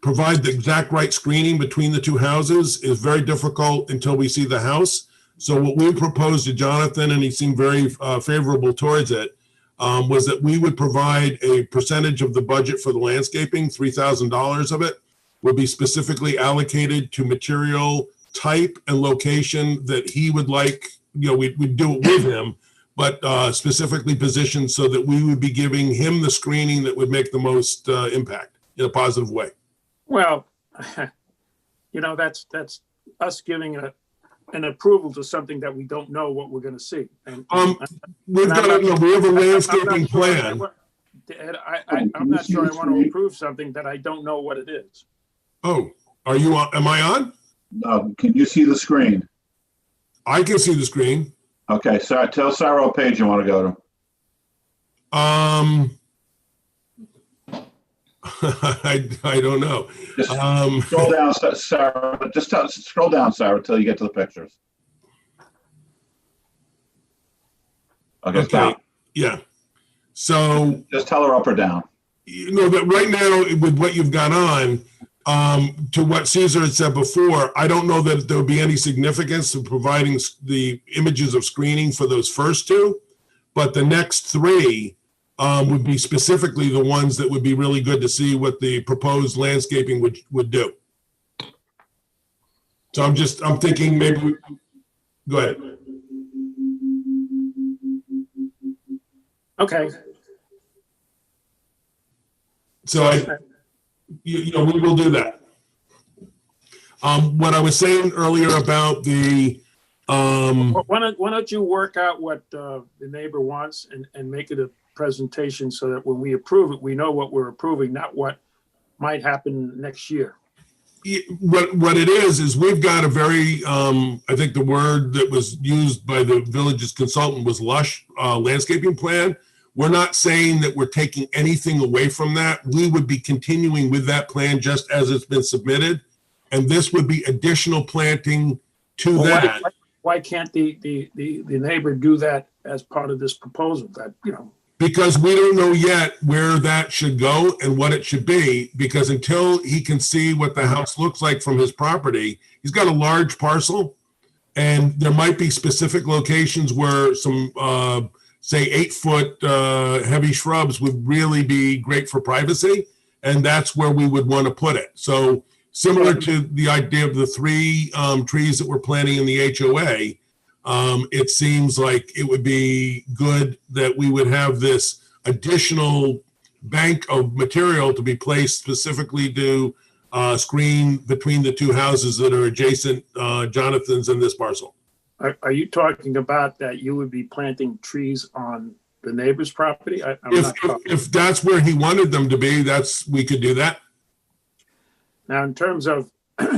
provide the exact right screening between the 2 houses is very difficult until we see the house. So what we proposed to Jonathan, and he seemed very favorable towards it, was that we would provide a percentage of the budget for the landscaping, $3,000 of it would be specifically allocated to material type and location that he would like, we'd do it with him, but specifically positioned so that we would be giving him the screening that would make the most impact in a positive way. Well, that's us giving an approval to something that we don't know what we're gonna see. And We've got, we have a landscaping plan. I'm not sure I want to approve something that I don't know what it is. Oh, are you on? Am I on? No, can you see the screen? I can see the screen. Okay, so tell Sarah what page you want to go to. I don't know. Just scroll down, Sarah. Scroll down, Sarah, until you get to the pictures. Okay, stop. Yeah. So just tell her up or down. You know that right now with what you've got on, to what Caesar had said before, I don't know that there would be any significance to providing the images of screening for those first two, but the next three would be specifically the ones that would be really good to see what the proposed landscaping would do. So I'm thinking maybe, go ahead. Okay. So we will do that. What I was saying earlier about the, why don't you work out what the neighbor wants and make it a presentation so that when we approve it, we know what we're approving, not what might happen next year. What it is we've got a very, I think the word that was used by the village's consultant was lush landscaping plan. We're not saying that we're taking anything away from that. We would be continuing with that plan just as it's been submitted. And this would be additional planting to that. Why can't the neighbor do that as part of this proposal that, Because we don't know yet where that should go and what it should be, because until he can see what the house looks like from his property, he's got a large parcel and there might be specific locations where some, say 8-foot heavy shrubs would really be great for privacy. And that's where we would want to put it. So similar to the idea of the 3 trees that we're planting in the HOA, it seems like it would be good that we would have this additional bank of material to be placed specifically to screen between the 2 houses that are adjacent, Jonathan's and this parcel. Are you talking about that you would be planting trees on the neighbor's property? If that's where he wanted them to be, we could do that. Now, in terms of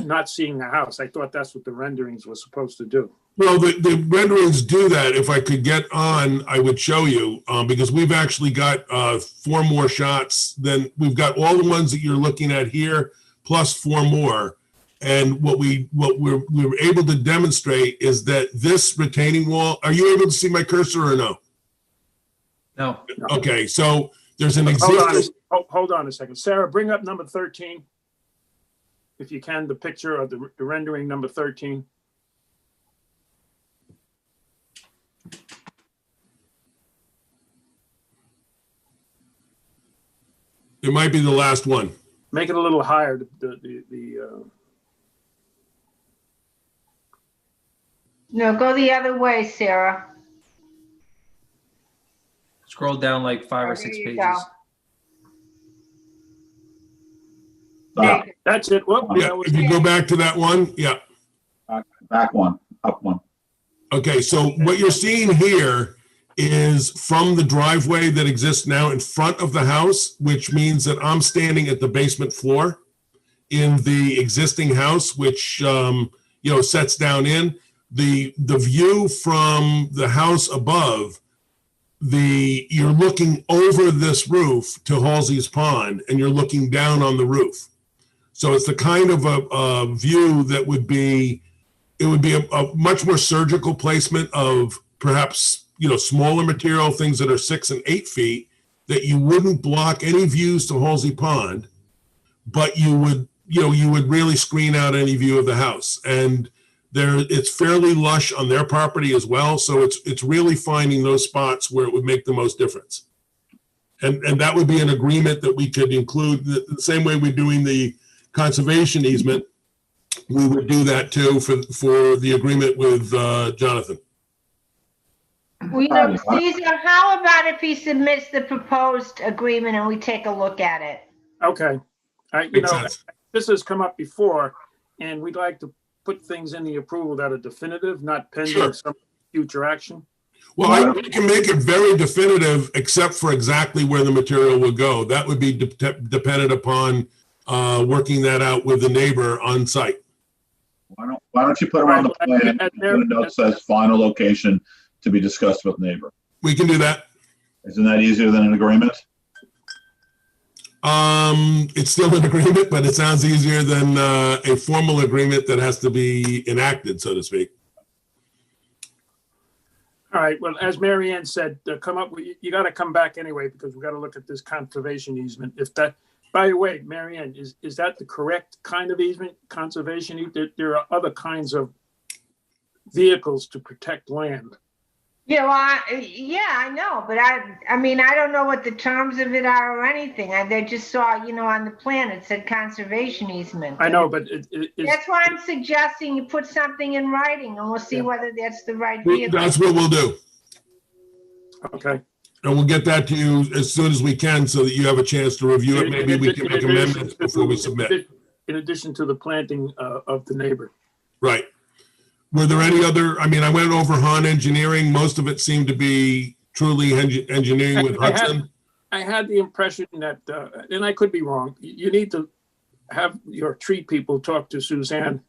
not seeing the house, I thought that's what the renderings were supposed to do. Well, the renderings do that. If I could get on, I would show you, because we've actually got 4 more shots. Then we've got all the ones that you're looking at here, plus 4 more. And what we're able to demonstrate is that this retaining wall, are you able to see my cursor or no? No. Okay, so there's an existing. Hold on a second. Sarah, bring up number 13. If you can, the picture of the rendering number 13. It might be the last one. Make it a little higher. No, go the other way, Sarah. Scroll down like 5 or There 6 you pages. go. That's it. Well, Yeah, if you go back to that one, yeah. Back one, up one. Okay, so what you're seeing here is from the driveway that exists now in front of the house, which means that I'm standing at the basement floor in the existing house, which sets down in. The view from the house above, you're looking over this roof to Halsey's Pond, and you're looking down on the roof. So it's the kind of a view that would be a much more surgical placement of perhaps, smaller material, things that are 6 and 8 feet, that you wouldn't block any views to Halsey Pond, but you would really screen out any view of the house. And it's fairly lush on their property as well. So it's really finding those spots where it would make the most difference. And that would be an agreement that we could include the same way we're doing the conservation easement. We would do that too for the agreement with Jonathan. Caesar, how about if he submits the proposed agreement and we take a look at it? Okay. This has come up before, and we'd like to put things in the approval that are definitive, not pending Sure. some future action? Well, we can make it very definitive, except for exactly where the material will go. That would be dependent upon working that out with the neighbor on site. Why don't you put them on the plan, and put a note that says final location to be discussed with neighbor? We can do that. Isn't that easier than an agreement? It's still an agreement, but it sounds easier than a formal agreement that has to be enacted, so to speak. All right, well, as Mary Ann said, you got to come back anyway, because we got to look at this conservation easement. If that, by the way, Mary Ann, is that the correct kind of easement, conservation? There are other kinds of vehicles to protect land. Yeah, well, I know, but I mean, I don't know what the terms of it are or anything. I just saw, on the plan, it said conservation easement. I know, but That's why I'm suggesting you put something in writing, and we'll see whether that's the right vehicle. That's what we'll do. Okay. And we'll get that to you as soon as we can so that you have a chance to review it. Maybe we can make amendments before we submit. In addition to the planting of the neighbor. Right. Were there any other, I mean, I went over Han Engineering. Most of it seemed to be truly engineering with Hudson. I had the impression that, and I could be wrong, you need to have your tree people talk to Suzanne.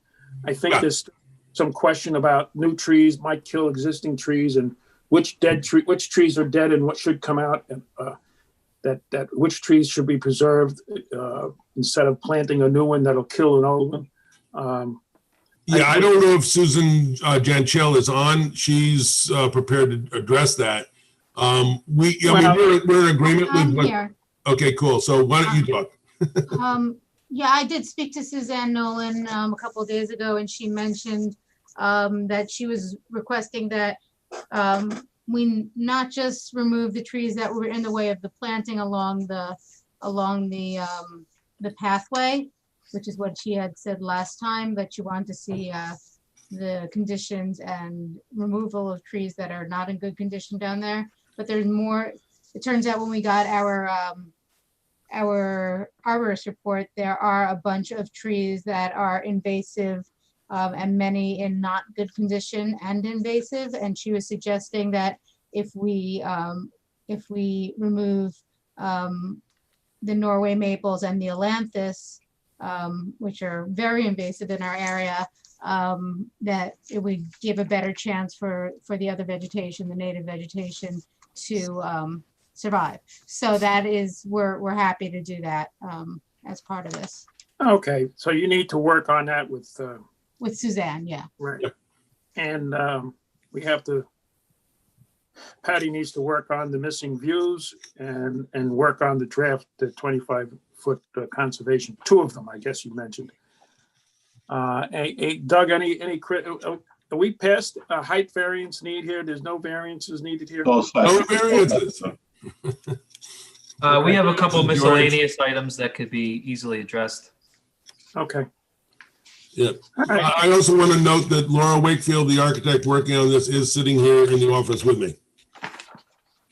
I think there's some question about new trees might kill existing trees, and which trees are dead and what should come out, and that which trees should be preserved instead of planting a new one that'll kill an old one. Yeah, I don't know if Susan Janchel is on. She's prepared to address that. We're in agreement with what. Here. Okay, cool. So why don't you talk? Yeah, I did speak to Suzanne Nolan a couple of days ago, and she mentioned that she was requesting that we not just remove the trees that were in the way of the planting along the pathway, which is what she had said last time, but you want to see the conditions and removal of trees that are not in good condition down there. But there's more. It turns out when we got our arborist report, there are a bunch of trees that are invasive and many in not good condition and invasive. And she was suggesting that if we remove the Norway maples and the ailanthus, which are very invasive in our area, that it would give a better chance for the other vegetation, the native vegetation, to survive. So that is, we're happy to do that as part of this. Okay, so you need to work on that with Suzanne, yeah. Right. And we have to, Patty needs to work on the missing views and work on the draft, the 25-foot conservation, two of them, I guess you mentioned. Doug, are we past a height variance need here? There's no variances needed here? No variances. We have a couple miscellaneous items that could be easily addressed. Okay. Yeah. I also want to note that Laura Wakefield, the architect working on this, is sitting here in the office with me.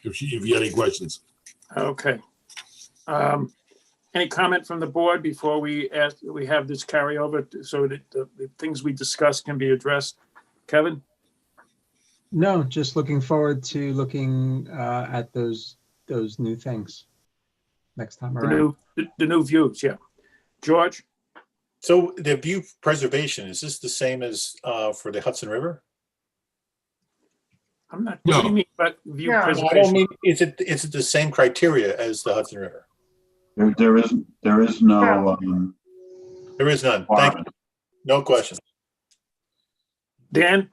If you have any questions. Okay. Any comment from the board before we have this carryover so that the things we discussed can be addressed? Kevin? No, just looking forward to looking at those new things next time around. The new views, yeah. George? So the view preservation, is this the same as for the Hudson River? I'm not. No. What do you mean by view I preservation? don't mean, is it the same criteria as the Hudson River? There is no. There is none. Thank you. No questions. Dan?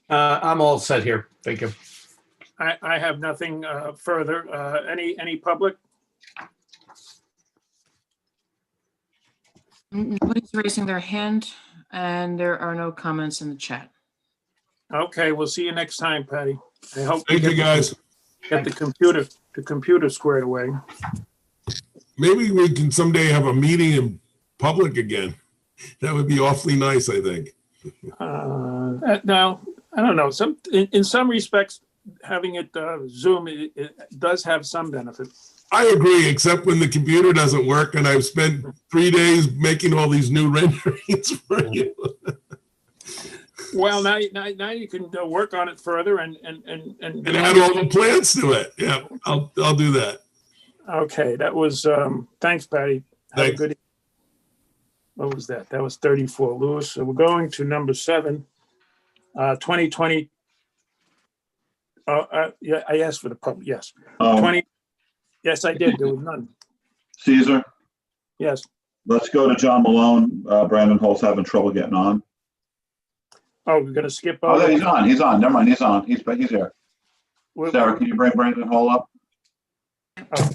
I'm all set here. Thank you. I have nothing further. Any public? Nobody's raising their hand, and there are no comments in the chat. Okay, we'll see you next time, Patty. I hope. Thank you, guys. Get the computer squared away. Maybe we can someday have a meeting in public again. That would be awfully nice, I think. No, I don't know. In some respects, having it Zoom, it does have some benefit. I agree, except when the computer doesn't work and I've spent 3 days making all these new renderings for you. Well, now you can work on it further and add all the plants to it. Yeah, I'll do that. Okay, that was, thanks, Patty. Have a Thanks. good. What was that? That was 34, Lewis. So we're going to number 7, 2020. Yeah, I asked for the public, yes. 20, yes, I did. There was none. Caesar, Yes. let's go to John Malone. Brandon Holt's having trouble getting on. Oh, we're gonna skip Oh, over. there, he's on. Never mind, he's on. He's here. Sarah, can you bring Brandon Hall up? Oh,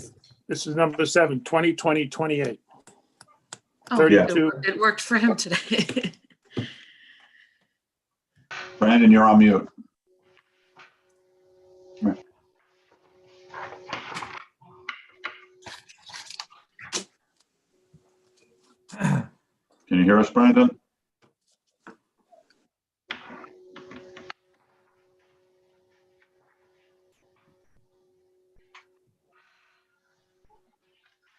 this is number 7, 2020-28. Oh, 32. it worked for him today. Brandon, you're on mute. Can you hear us, Brandon?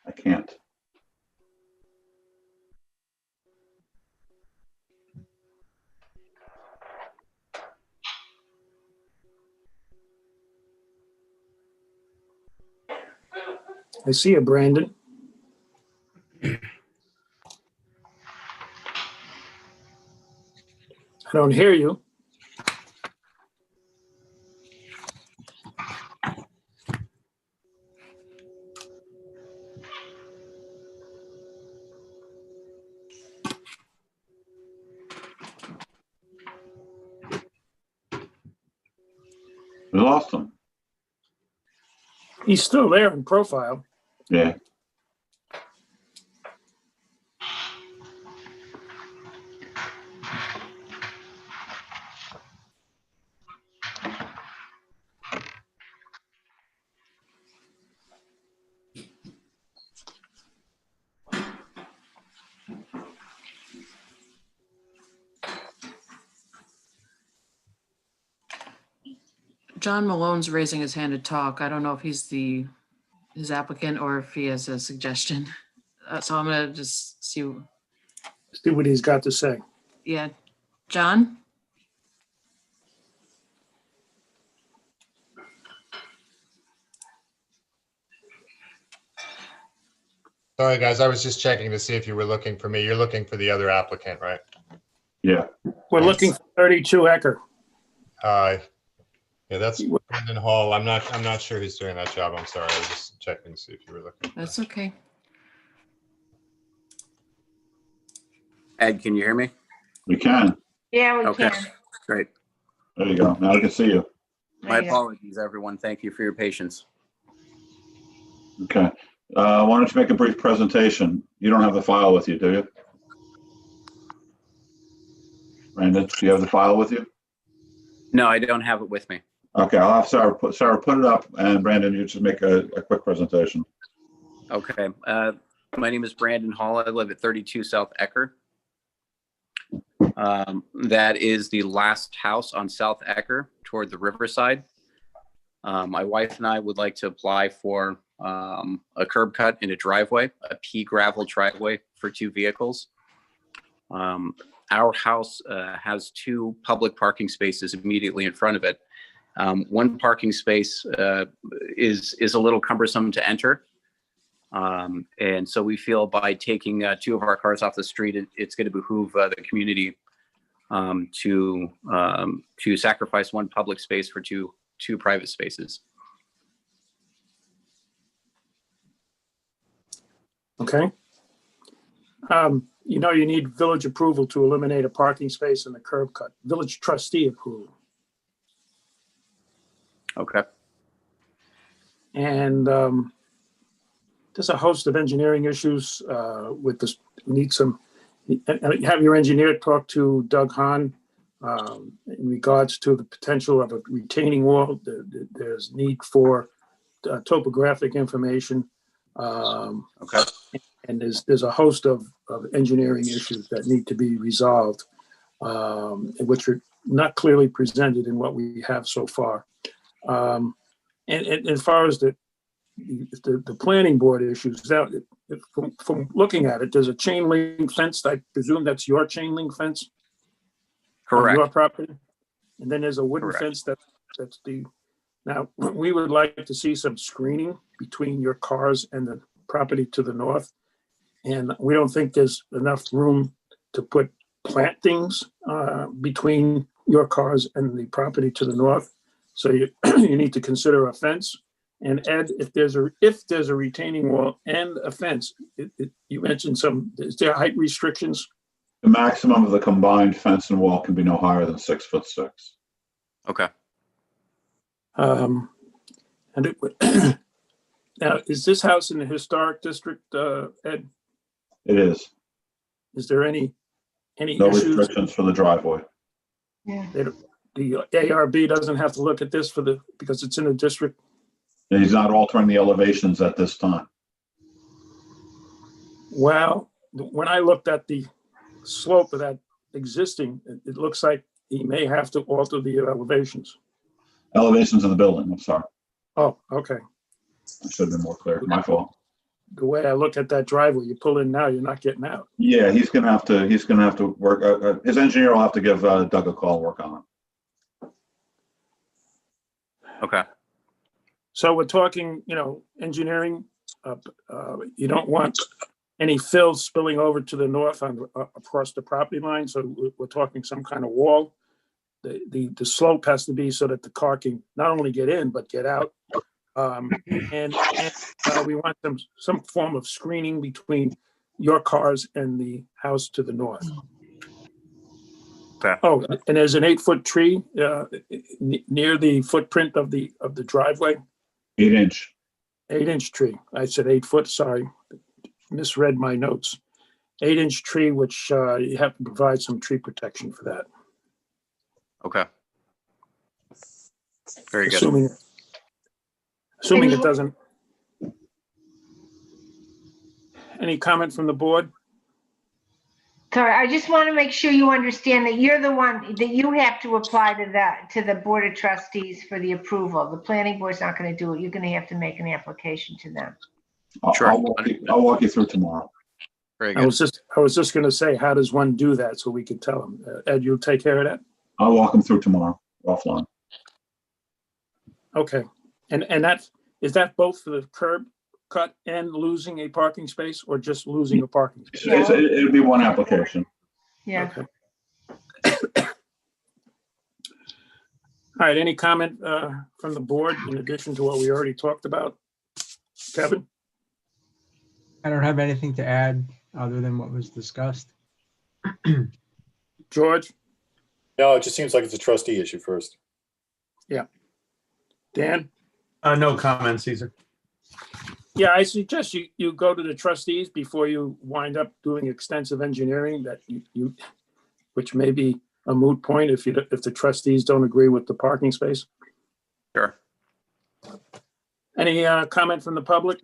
I can't. I see you, Brandon. I don't hear you. We lost him. He's still there in profile. Yeah. John Malone's raising his hand to talk. I don't know if he's his applicant or if he has a suggestion. So I'm gonna just see. See what he's got to say. Yeah, John? Sorry, guys, I was just checking to see if you were looking for me. You're looking for the other applicant, right? Yeah. We're looking for 32 Ecker. Yeah, that's Brendan Hall. I'm not sure who's doing that job. I'm sorry. I was just checking to see if you were looking. That's okay. Ed, can you hear me? We can. Yeah, we Okay, can. great. There you go. Now I can see you. My There you go. apologies, everyone. Thank you for your patience. Okay. Why don't you make a brief presentation? You don't have the file with you, do you? Brandon, do you have the file with you? No, I don't have it with me. Okay, I'll have Sarah put it up, and Brandon, you just make a quick presentation. Okay. My name is Brandon Hall. I live at 32 South Ecker. That is the last house on South Ecker toward the riverside. My wife and I would like to apply for a curb cut and a driveway, a pea gravel driveway for 2 vehicles. Our house has 2 public parking spaces immediately in front of it. One parking space is a little cumbersome to enter. And so we feel by taking 2 of our cars off the street, it's going to behoove the community to sacrifice 1 public space for two private spaces. Okay. You need village approval to eliminate a parking space in the curb cut. Village trustee approval. Okay. And there's a host of engineering issues with this. We need some, have your engineer talk to Doug Hahn in regards to the potential of a retaining wall. There's need for topographic information. Okay. And there's a host of engineering issues that need to be resolved, which are not clearly presented in what we have so far. And as far as the planning board issues, from looking at it, there's a chain link fence. I presume that's your chain link fence? Correct. On your property? And then there's a wooden Correct. fence that's now, we would like to see some screening between your cars and the property to the north. And we don't think there's enough room to put plantings between your cars and the property to the north. So you, you need to consider a fence. And Ed, if there's a retaining wall and a fence, you mentioned is there height restrictions? The maximum of the combined fence and wall can be no higher than 6'6". Okay. And it would, now, is this house in the historic district, Ed? It is. Is there any No issues? restrictions for the driveway. Yeah. The ARB doesn't have to look at this because it's in a district? And he's not altering the elevations at this time. Well, when I looked at the slope of that existing, it looks like he may have to alter the elevations. Elevations of the building, I'm sorry. Oh, okay. I should have been more clear. My fault. The way I look at that driveway, you pull in now, you're not getting out. Yeah, he's gonna have to work, his engineer will have to give Doug a call, work on it. Okay. So we're talking, engineering. You don't want any fill spilling over to the north across the property line. So we're talking some kind of wall. The slope has to be so that the car can not only get in, but get out. And we want some form of screening between your cars and the house to the north. Okay. Oh, and there's an 8-foot tree near the footprint of the driveway. 8-inch. 8-inch tree. I said 8 foot, sorry. Misread my notes. 8-inch tree, which you have to provide some tree protection for that. Okay. Very good. Assuming it doesn't. Any comment from the board? Sorry, I just want to make sure you understand that you're the one, that you have to apply to the Board of Trustees for the approval. The planning board's not going to do it. You're going to have to make an application to them. Sure. I'll walk you through tomorrow. Very I good. was just going to say, how does one do that so we can tell them? Ed, you'll take care of that? I'll walk him through tomorrow offline. Okay. And is that both for the curb cut and losing a parking space, or just losing a parking space? It'll be one application. Yeah. Okay. All right, any comment from the board in addition to what we already talked about? Kevin? I don't have anything to add other than what was discussed. George? No, it just seems like it's a trustee issue first. Yeah. Dan? No comments, Caesar. Yeah, I suggest you go to the trustees before you wind up doing extensive engineering that which may be a moot point if the trustees don't agree with the parking space. Sure. Any comment from the public?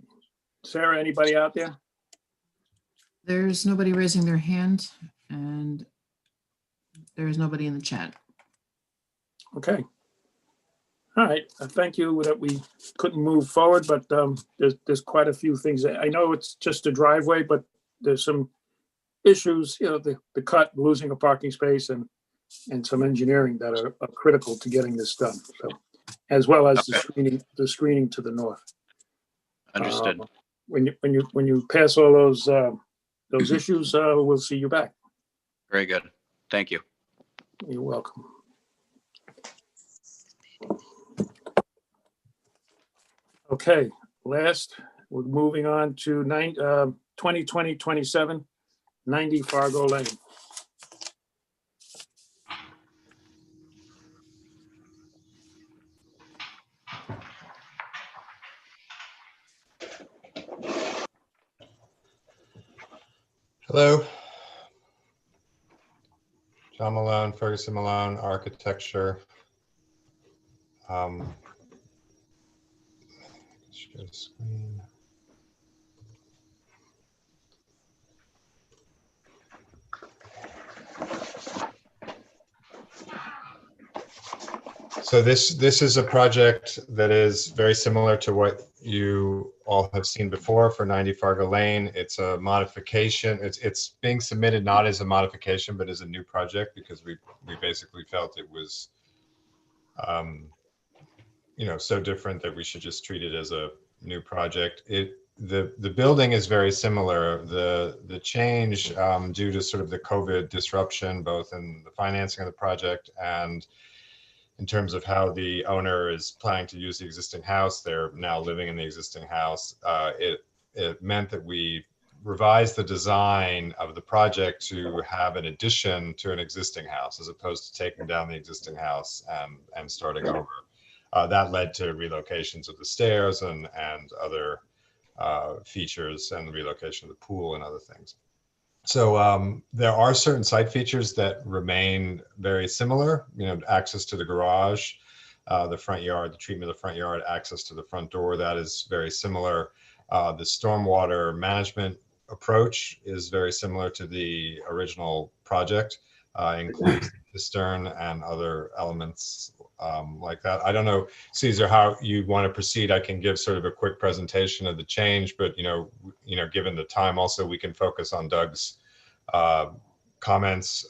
Sarah, anybody out there? There's nobody raising their hand, and there's nobody in the chat. Okay. All right, thank you that we couldn't move forward, but there's quite a few things. I know it's just a driveway, but there's some issues, the cut, losing a parking space, and some engineering that are critical to getting this done. So, as well as the screening to the north. Understood. When you pass all those issues, we'll see you back. Very good. Thank you. You're welcome. Okay, last, we're moving on to 2020-27, 90 Fargo Lane. Hello. John Malone, Ferguson Malone, Architecture. Share screen. So this is a project that is very similar to what you all have seen before for 90 Fargo Lane. It's a modification. It's being submitted not as a modification, but as a new project because we basically felt it was, so different that we should just treat it as a new project. The building is very similar. The change due to sort of the COVID disruption, both in the financing of the project and in terms of how the owner is planning to use the existing house, they're now living in the existing house. It meant that we revised the design of the project to have an addition to an existing house as opposed to taking down the existing house and starting over. That led to relocations of the stairs and other features and the relocation of the pool and other things. So there are certain site features that remain very similar, access to the garage, the front yard, the treatment of the front yard, access to the front door, that is very similar. The stormwater management approach is very similar to the original project, includes the cistern and other elements like that. I don't know, Caesar, how you want to proceed. I can give sort of a quick presentation of the change, but given the time also, we can focus on Doug's comments.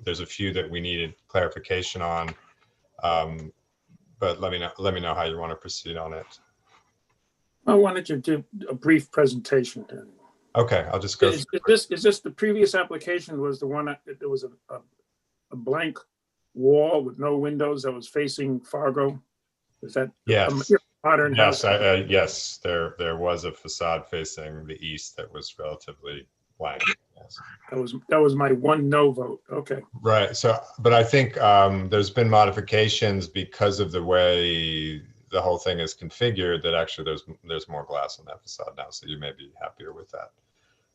There's a few that we needed clarification on, but let me know how you want to proceed on it. I wanted to do a brief presentation then. Okay, I'll just go. Is this the previous application was the one that there was a blank wall with no windows that was facing Fargo? Is that yes? Modern yes, house? yes. There was a facade facing the east that was relatively blank. Yes. That was my one no vote. Okay. Right. So, but I think there's been modifications because of the way the whole thing is configured that actually there's more glass on that facade now. So you may be happier with that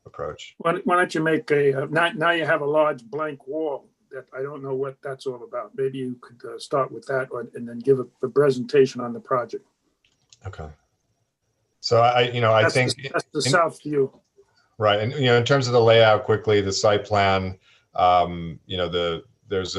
approach. Why don't you make now you have a large blank wall that I don't know what that's all about. Maybe you could start with that and then give a presentation on the project. Okay. So I think that's the south view. Right. And, in terms of the layout quickly, the site plan, there's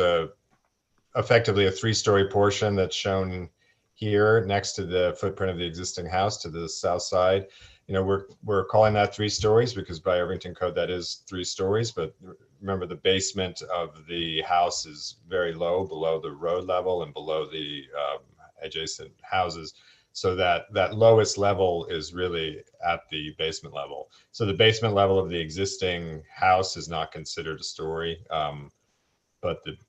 effectively a 3-story portion that's shown here next to the footprint of the existing house to the south side. We're calling that 3 stories because by Irvington code, that is 3 stories. But remember, the basement of the house is very low, below the road level and below the adjacent houses. So that lowest level is really at the basement level. So the basement level of the existing house is not considered a story, but the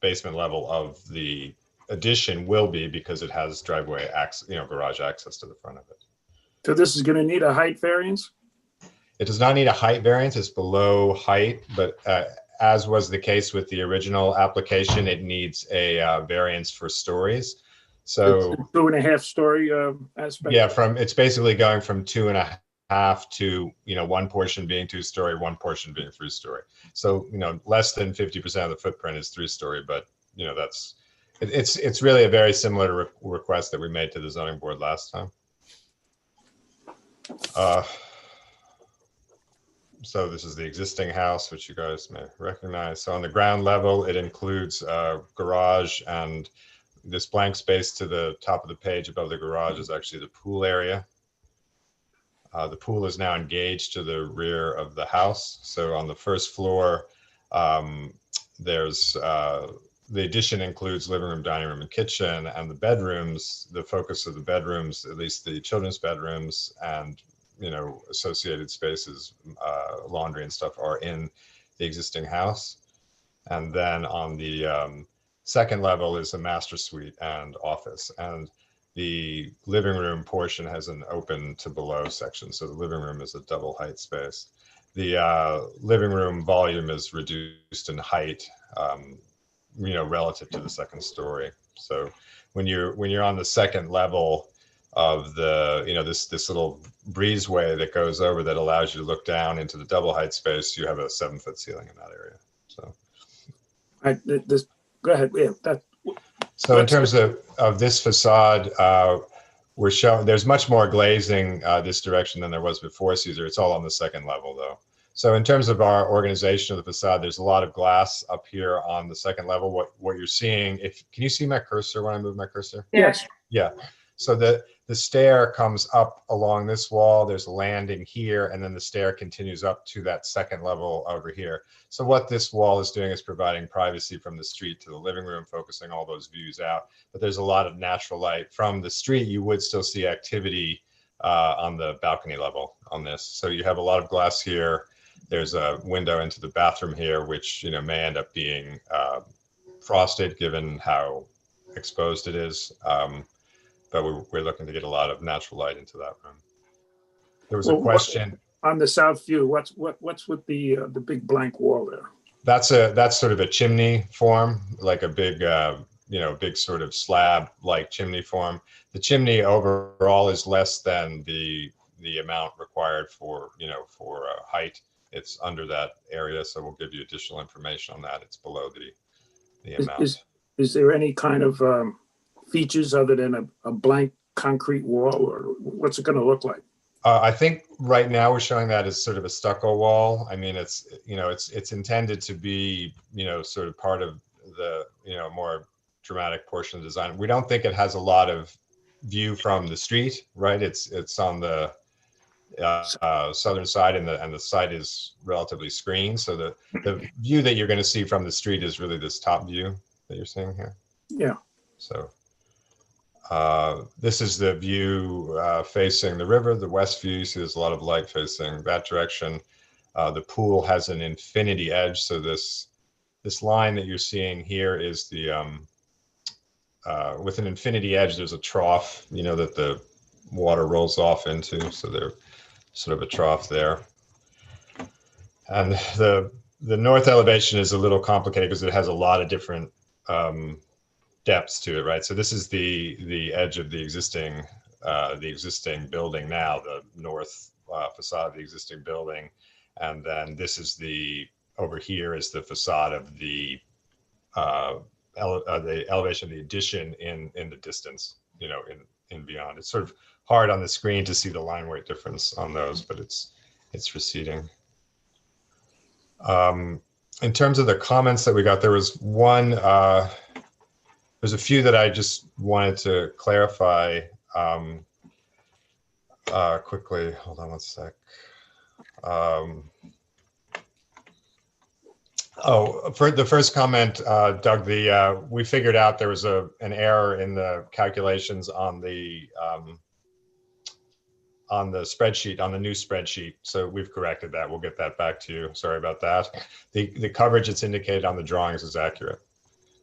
basement level of the addition will be because it has driveway access, garage access to the front of it. So this is going to need a height variance? It does not need a height variance. It's below height, but as was the case with the original application, it needs a variance for stories. So 2.5 story aspect. Yeah, it's basically going from 2.5 to one portion being 2-story, one portion being 3-story. So less than 50% of the footprint is 3-story, but it's really a very similar request that we made to the zoning board last time. So this is the existing house, which you guys may recognize. So on the ground level, it includes garage, and this blank space to the top of the page above the garage is actually the pool area. The pool is now engaged to the rear of the house. So on the first floor, there's the addition includes living room, dining room, and kitchen, and the bedrooms. The focus of the bedrooms, at least the children's bedrooms and associated spaces, laundry and stuff, are in the existing house. And then on the second level is a master suite and office, and the living room portion has an open to below section. So the living room is a double height space. The living room volume is reduced in height, relative to the second story. So when you're on the second level of the, this little breezeway that goes over that allows you to look down into the double height space, you have a 7-foot ceiling in that area. So. Go ahead. Yeah, so in terms of this facade, we're showing there's much more glazing this direction than there was before, Caesar. It's all on the second level though. So in terms of our organization of the facade, there's a lot of glass up here on the second level. What you're seeing, can you see my cursor when I move my cursor? Yes. Yeah. So the The stair comes up along this wall. There's a landing here, and then the stair continues up to that second level over here. So what this wall is doing is providing privacy from the street to the living room, focusing all those views out. But there's a lot of natural light from the street. You would still see activity on the balcony level on this. So you have a lot of glass here. There's a window into the bathroom here, which may end up being frosted given how exposed it is. But we're looking to get a lot of natural light into that room. There was a question on the south view. What's with the big blank wall there? That's sort of a chimney form, like a big big sort of slab-like chimney form. The chimney overall is less than the amount required for height. It's under that area, so we'll give you additional information on that. It's below the amount. Is there any kind of features other than a blank concrete wall, or what's it going to look like? I think right now we're showing that as sort of a stucco wall. I mean, it's intended to be, sort of part of the, more dramatic portion of the design. We don't think it has a lot of view from the street, right? It's on the southern side, and the site is relatively screened. So the view that you're going to see from the street is really this top view that you're seeing here. Yeah. So this is the view facing the river, the west view. You see there's a lot of light facing that direction. The pool has an infinity edge. So this line that you're seeing here is the, with an infinity edge, there's a trough, that the water rolls off into. So there's sort of a trough there. And the north elevation is a little complicated because it has a lot of different depths to it, right? So this is the edge of the existing building now, the north facade of the existing building, and then this is over here is the facade of the elevation of the addition in the distance, in beyond. It's sort of hard on the screen to see the line weight difference on those, but it's receding. In terms of the comments that we got, there was one. There's a few that I just wanted to clarify quickly. Hold on one sec. For the first comment, Doug, we figured out there was an error in the calculations on the spreadsheet, on the new spreadsheet. So we've corrected that. We'll get that back to you. Sorry about that. The coverage that's indicated on the drawings is accurate,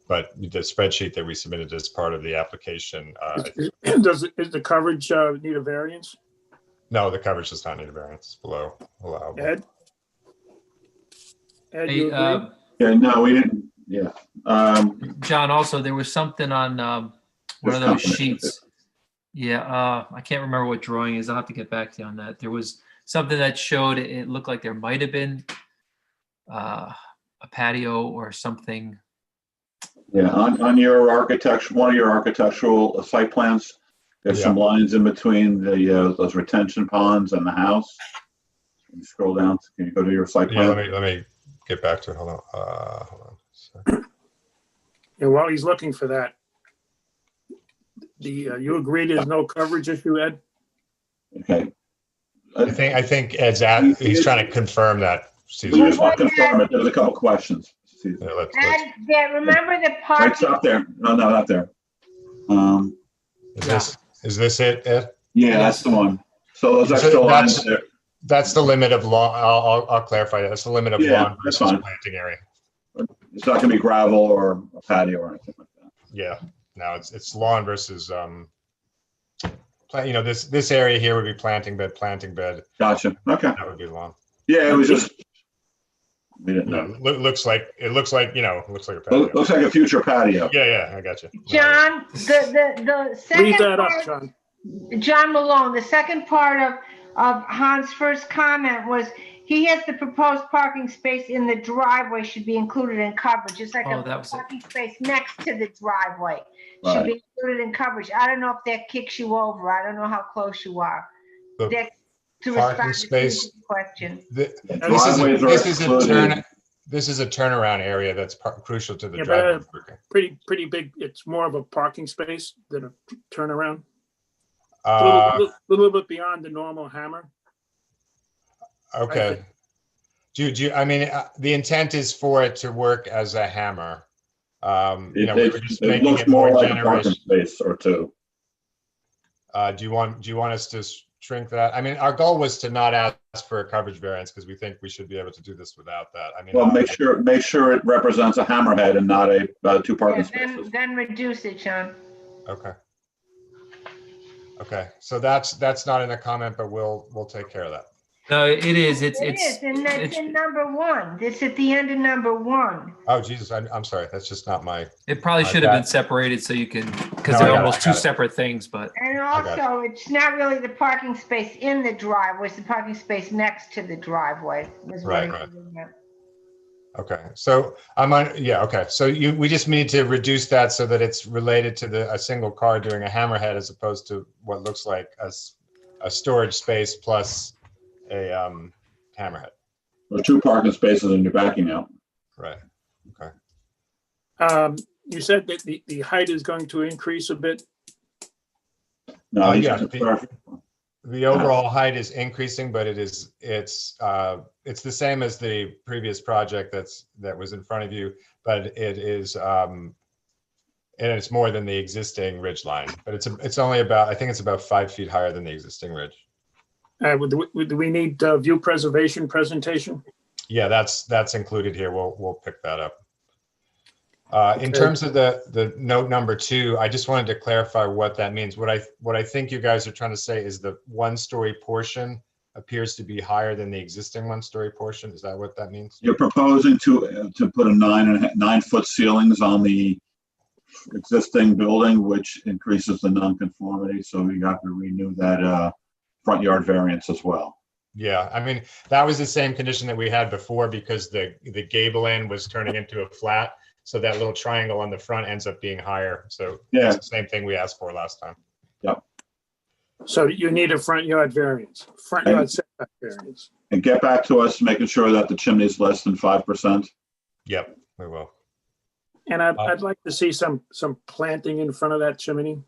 but the spreadsheet that we submitted as part of the application. Does the coverage need a variance? No, the coverage does not need a variance. It's below allowable. Ed, Hey, you agree? Yeah, no, we didn't. Yeah. John, also, there was something on one of those sheets. Yeah, I can't remember what drawing it is. I'll have to get back to you on that. There was something that showed it looked like there might have been a patio or something. Yeah, on your one of your architectural site plans, there's some lines in between those retention ponds and the house. Can you scroll down? Can you go to your site plan? Yeah, let me get back to it. Hold on. And while he's looking for that, you agree there's no coverage issue, Ed? Okay. I think Ed's he's trying to confirm that. Confirm it. There's a couple questions. And remember the Right, parking. stop there. No, not there. Is this it, Ed? Yeah, that's the one. So those extra lines there. That's the limit of lawn. I'll clarify that. That's the limit of lawn versus planting area. It's not going to be gravel or a patio or anything like that. Yeah, no, it's lawn versus this area here would be planting bed. Gotcha. Okay. That would be lawn. Yeah, it was just we didn't know. Looks like a patio. Looks like a future patio. Yeah, I got you. John, the second Leave that up, part- John. John Malone, the second part of Hans' first comment was he has the proposed parking space in the driveway should be included in coverage, just like a parking space next to the driveway should be included in coverage. I don't know if that kicks you over. I don't know how close you are. That's to respond to the question. This is a turnaround area that's crucial to the driveway. Pretty big. It's more of a parking space than a turnaround. Little bit beyond the normal hammer. Okay. I mean, the intent is for it to work as a hammer. We were just It making looks it more more like a parking generous. space or two. Do you want us to shrink that? I mean, our goal was to not ask for a coverage variance because we think we should be able to do this without that. I mean, Well, make sure it represents a hammerhead and not a two parking spaces. Then reduce it, Sean. Okay. Okay, so that's not in a comment, but we'll take care of that. No, it is. It is, and that's in number 1. It's at the end of number 1. Oh, Jesus, I'm sorry. That's just not my. It probably should have been separated so you can, because No, they're I got it, almost I two got it. separate things, but. And also, it's not really the parking space in the driveway, it's the parking space next to the driveway. is what Right, it right. is. Okay, so I'm on, yeah, okay. So we just need to reduce that so that it's related to a single car doing a hammerhead as opposed to what looks like a storage space plus a hammerhead. Or two parking spaces and you're backing out. Right, okay. You said that the height is going to increase a bit. No, Yeah, the overall height is increasing, but it's the same as the previous project that was in front of you, but it is and it's more than the existing ridge line, but it's only about, I think it's about 5 feet higher than the existing ridge. Do we need view preservation presentation? Yeah, that's included here. We'll pick that up. In Okay. terms of the note number 2, I just wanted to clarify what that means. What I think you guys are trying to say is the 1-story portion appears to be higher than the existing 1-story portion. Is that what that means? You're proposing to put a 9-foot ceilings on the existing building, which increases the nonconformity. So you have to renew that front yard variance as well. Yeah, I mean, that was the same condition that we had before because the gable end was turning into a flat. So that little triangle on the front ends up being higher. So Yeah. it's the same thing we asked for last time. Yep. So you need a front yard variance, front yard setback variance. And get back to us, making sure that the chimney is less than 5%. Yep, we will. And I'd like to see some planting in front of that chimney.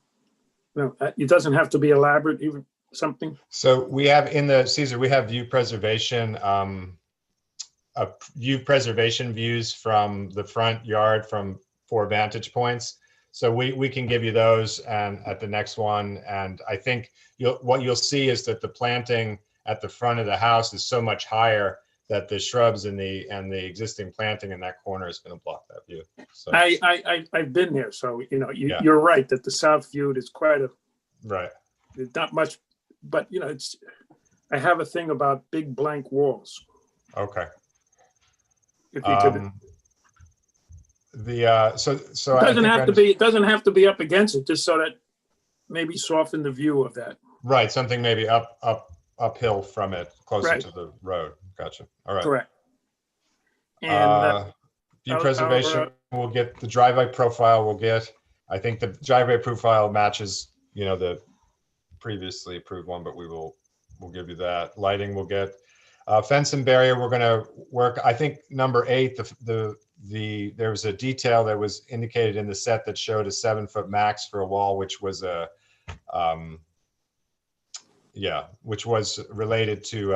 No, it doesn't have to be elaborate, even something. So we have in the Caesar, we have view preservation views from the front yard from 4 vantage points. So we can give you those and at the next one. And I think what you'll see is that the planting at the front of the house is so much higher that the shrubs and the existing planting in that corner is going to block that view. So I've been there, so Yeah. you're right that the south view is quite right. There's not much, but I have a thing about big blank walls. Okay. If you could. So It doesn't have to be up against it, just so that maybe soften the view of that. Right, something maybe uphill from it, closer Right. to the road. Gotcha. All right. Correct. And View preservation, we'll get the driveway profile. I think the driveway profile matches, the previously approved one, but we'll give you that. Lighting, we'll get fence and barrier. We're going to work. I think number 8, there was a detail that was indicated in the set that showed a 7-foot max for a wall, which was which was related to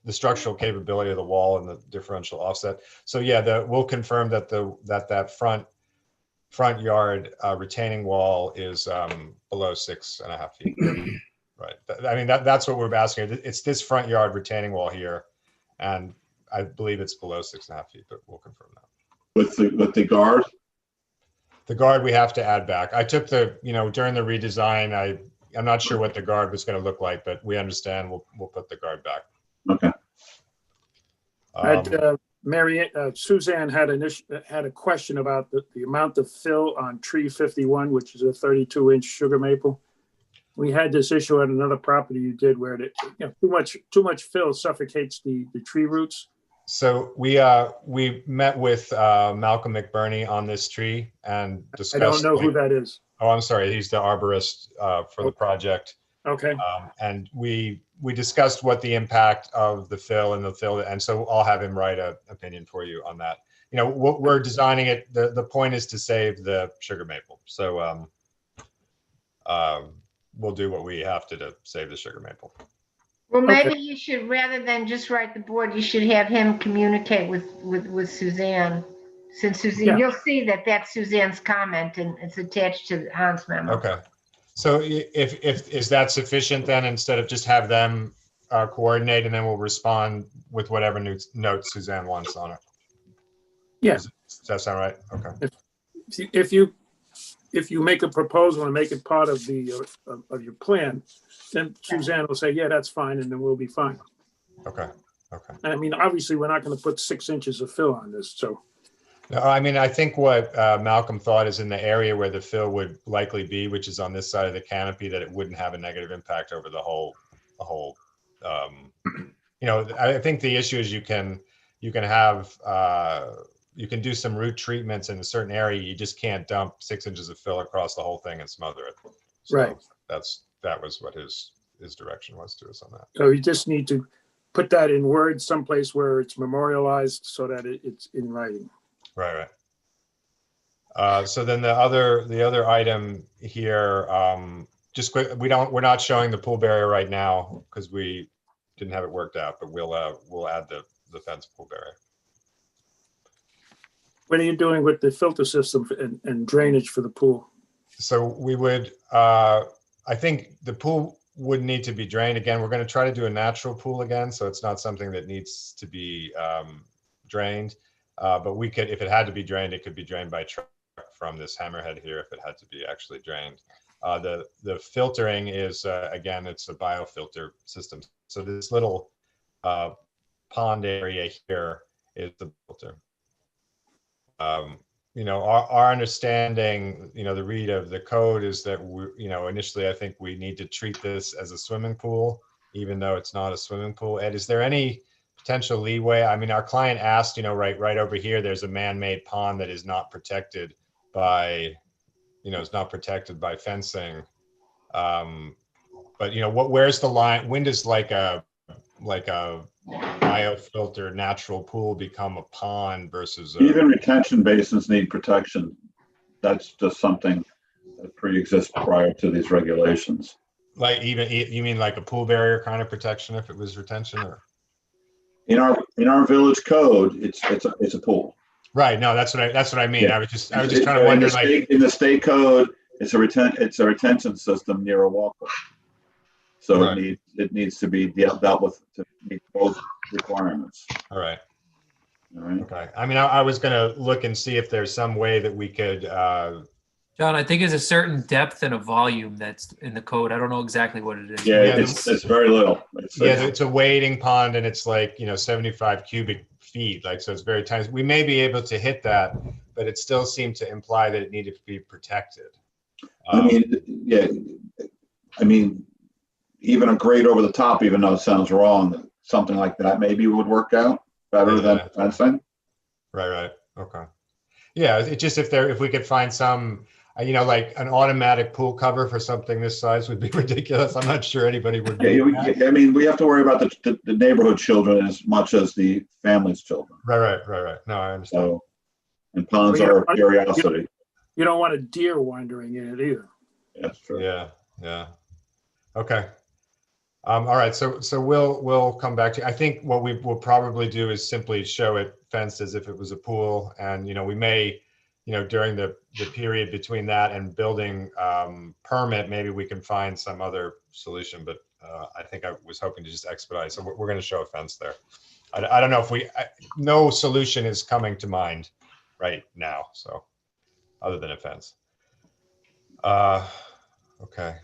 the structural capability of the wall and the differential offset. So yeah, we'll confirm that that front yard retaining wall is below 6.5 feet. Right. I mean, that's what we're asking. It's this front yard retaining wall here, and I believe it's below 6.5 feet, but we'll confirm that. With the guard? The guard we have to add back. I took during the redesign, I'm not sure what the guard was going to look like, but we understand we'll put the guard back. Okay. Suzanne had a question about the amount of fill on tree 51, which is a 32-inch sugar maple. We had this issue at another property you did where too much fill suffocates the tree roots. So we met with Malcolm McBurney on this tree and discussed. I don't know who that is. Oh, I'm sorry. He's the arborist for the project. Okay. And we discussed what the impact of the fill, and so I'll have him write an opinion for you on that. We're designing it. The point is to save the sugar maple. So we'll do what we have to save the sugar maple. Well, maybe you should, rather than just write the board, you should have him communicate with Suzanne. Since Suzanne, Yeah. you'll see that that's Suzanne's comment and it's attached to Hans' memo. Okay. So if is that sufficient then, instead of just have them coordinate and then we'll respond with whatever notes Suzanne wants on it? Yes. Does that sound right? Okay. If you make a proposal and make it part of the, of your plan, then Suzanne will say, yeah, that's fine, and then we'll be fine. Okay. Okay. I mean, obviously, we're not going to put 6 inches of fill on this, so. No, I mean, I think what Malcolm thought is in the area where the fill would likely be, which is on this side of the canopy, that it wouldn't have a negative impact over the whole. You know, I think the issue is you can have you can do some root treatments in a certain area. You just can't dump 6 inches of fill across the whole thing and smother it. So Right. That was what his direction was to us on that. So you just need to put that in words someplace where it's memorialized so that it's in writing. Right, right. So then the other item here, just quick, we're not showing the pool barrier right now because we didn't have it worked out, but we'll add the fence pool barrier. What are you doing with the filter system and drainage for the pool? So we would, I think the pool would need to be drained again. We're going to try to do a natural pool again, so it's not something that needs to be drained. But we could, if it had to be drained, it could be drained by truck from this hammerhead here if it had to be actually drained. The filtering is, again, it's a biofilter system. So this little pond area here is the filter. You know, our understanding, you know, the read of the code is that initially I think we need to treat this as a swimming pool, even though it's not a swimming pool. Ed, is there any potential leeway? I mean, our client asked, you know, right over here, there's a man-made pond that is not protected by, is not protected by fencing. But you know, where's the line? When does like a biofilter natural pool become a pond versus even retention basins need protection. That's just something that pre-exists prior to these regulations. Like you mean like a pool barrier kind of protection if it was retention, or? In our village code, it's a pool. Right. No, that's what I mean. Yeah. I was just trying to wonder, in the state code, it's a retention system near a walkway. So right. it needs to be dealt with to meet both requirements. All right. Okay. I mean, I was going to look and see if there's some way that we could. John, I think there's a certain depth and a volume that's in the code. I don't know exactly what it is. Yeah, it's very little. It's a wading pond, and it's like 75 cubic feet. Like, so it's very tiny. We may be able to hit that, but it still seemed to imply that it needed to be protected. I mean, even a grade over the top, even though it sounds wrong, something like that maybe would work out better than fencing. Right. Okay. Yeah, it's just if we could find some, like an automatic pool cover for something this size would be ridiculous. I'm not sure anybody would. I mean, we have to worry about the neighborhood children as much as the family's children. Right. No, I understand. So, and ponds are a curiosity. You don't want a deer wandering in it either. That's true. Yeah. Okay. All right. So we'll come back to you. I think what we will probably do is simply show it fenced as if it was a pool, and we may, during the period between that and building permit, maybe we can find some other solution. But I think I was hoping to just expedite. So we're going to show a fence there. I don't know if no solution is coming to mind right now. So other than a fence. Okay.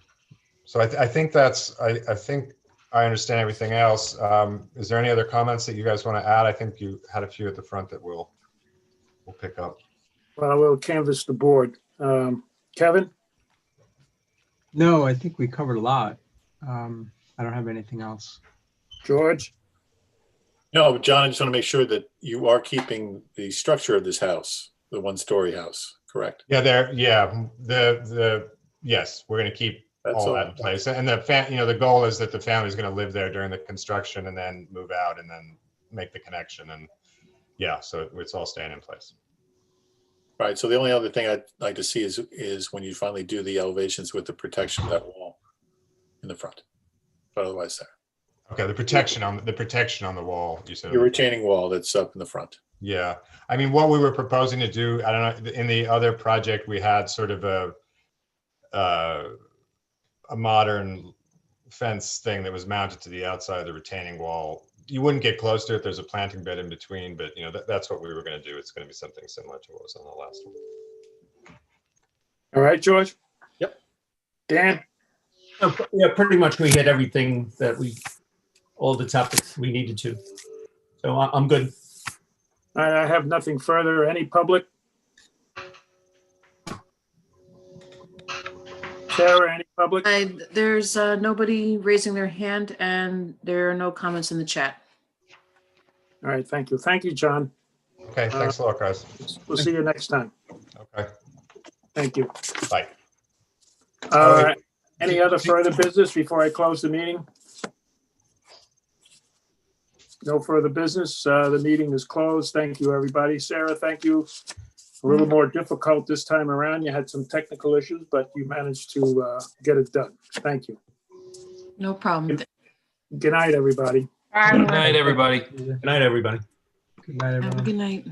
So I think that's, I think I understand everything else. Is there any other comments that you guys want to add? I think you had a few at the front that we'll pick up. Well, we'll canvass the board. Kevin? No, I think we covered a lot. I don't have anything else. George? No, John, I just want to make sure that you are keeping the structure of this house, the one-story house, correct? Yeah, yes, we're going to keep all that in place. And the goal is that the family is going to live there during the construction and then move out and then make the connection. And so it's all staying in place. Right. So the only other thing I'd like to see is when you finally do the elevations with the protection of that wall. in the front. But otherwise there. Okay, the protection on the wall, you said. Your retaining wall that's up in the front. Yeah, I mean, what we were proposing to do, I don't know, in the other project, we had sort of a modern fence thing that was mounted to the outside of the retaining wall. You wouldn't get close to it. There's a planting bed in between, but you know, that's what we were going to do. It's going to be something similar to what was on the last one. All right, George? Yep. Dan? Yeah, pretty much we hit everything that all the topics we needed to. So I'm good. All right, I have nothing further. Any public? Sarah, any public? There's nobody raising their hand and there are no comments in the chat. All right, thank you. Thank you, John. Okay, thanks a lot, guys. We'll see you next time. Okay. Thank you. Bye. Any other further business before I close the meeting? No further business. The meeting is closed. Thank you, everybody. Sarah, thank you. A little more difficult this time around. You had some technical issues, but you managed to get it done. Thank you. No problem. Good night, everybody. All right. Good night, everybody. Good night, everybody. Good night, Have a everyone. good night.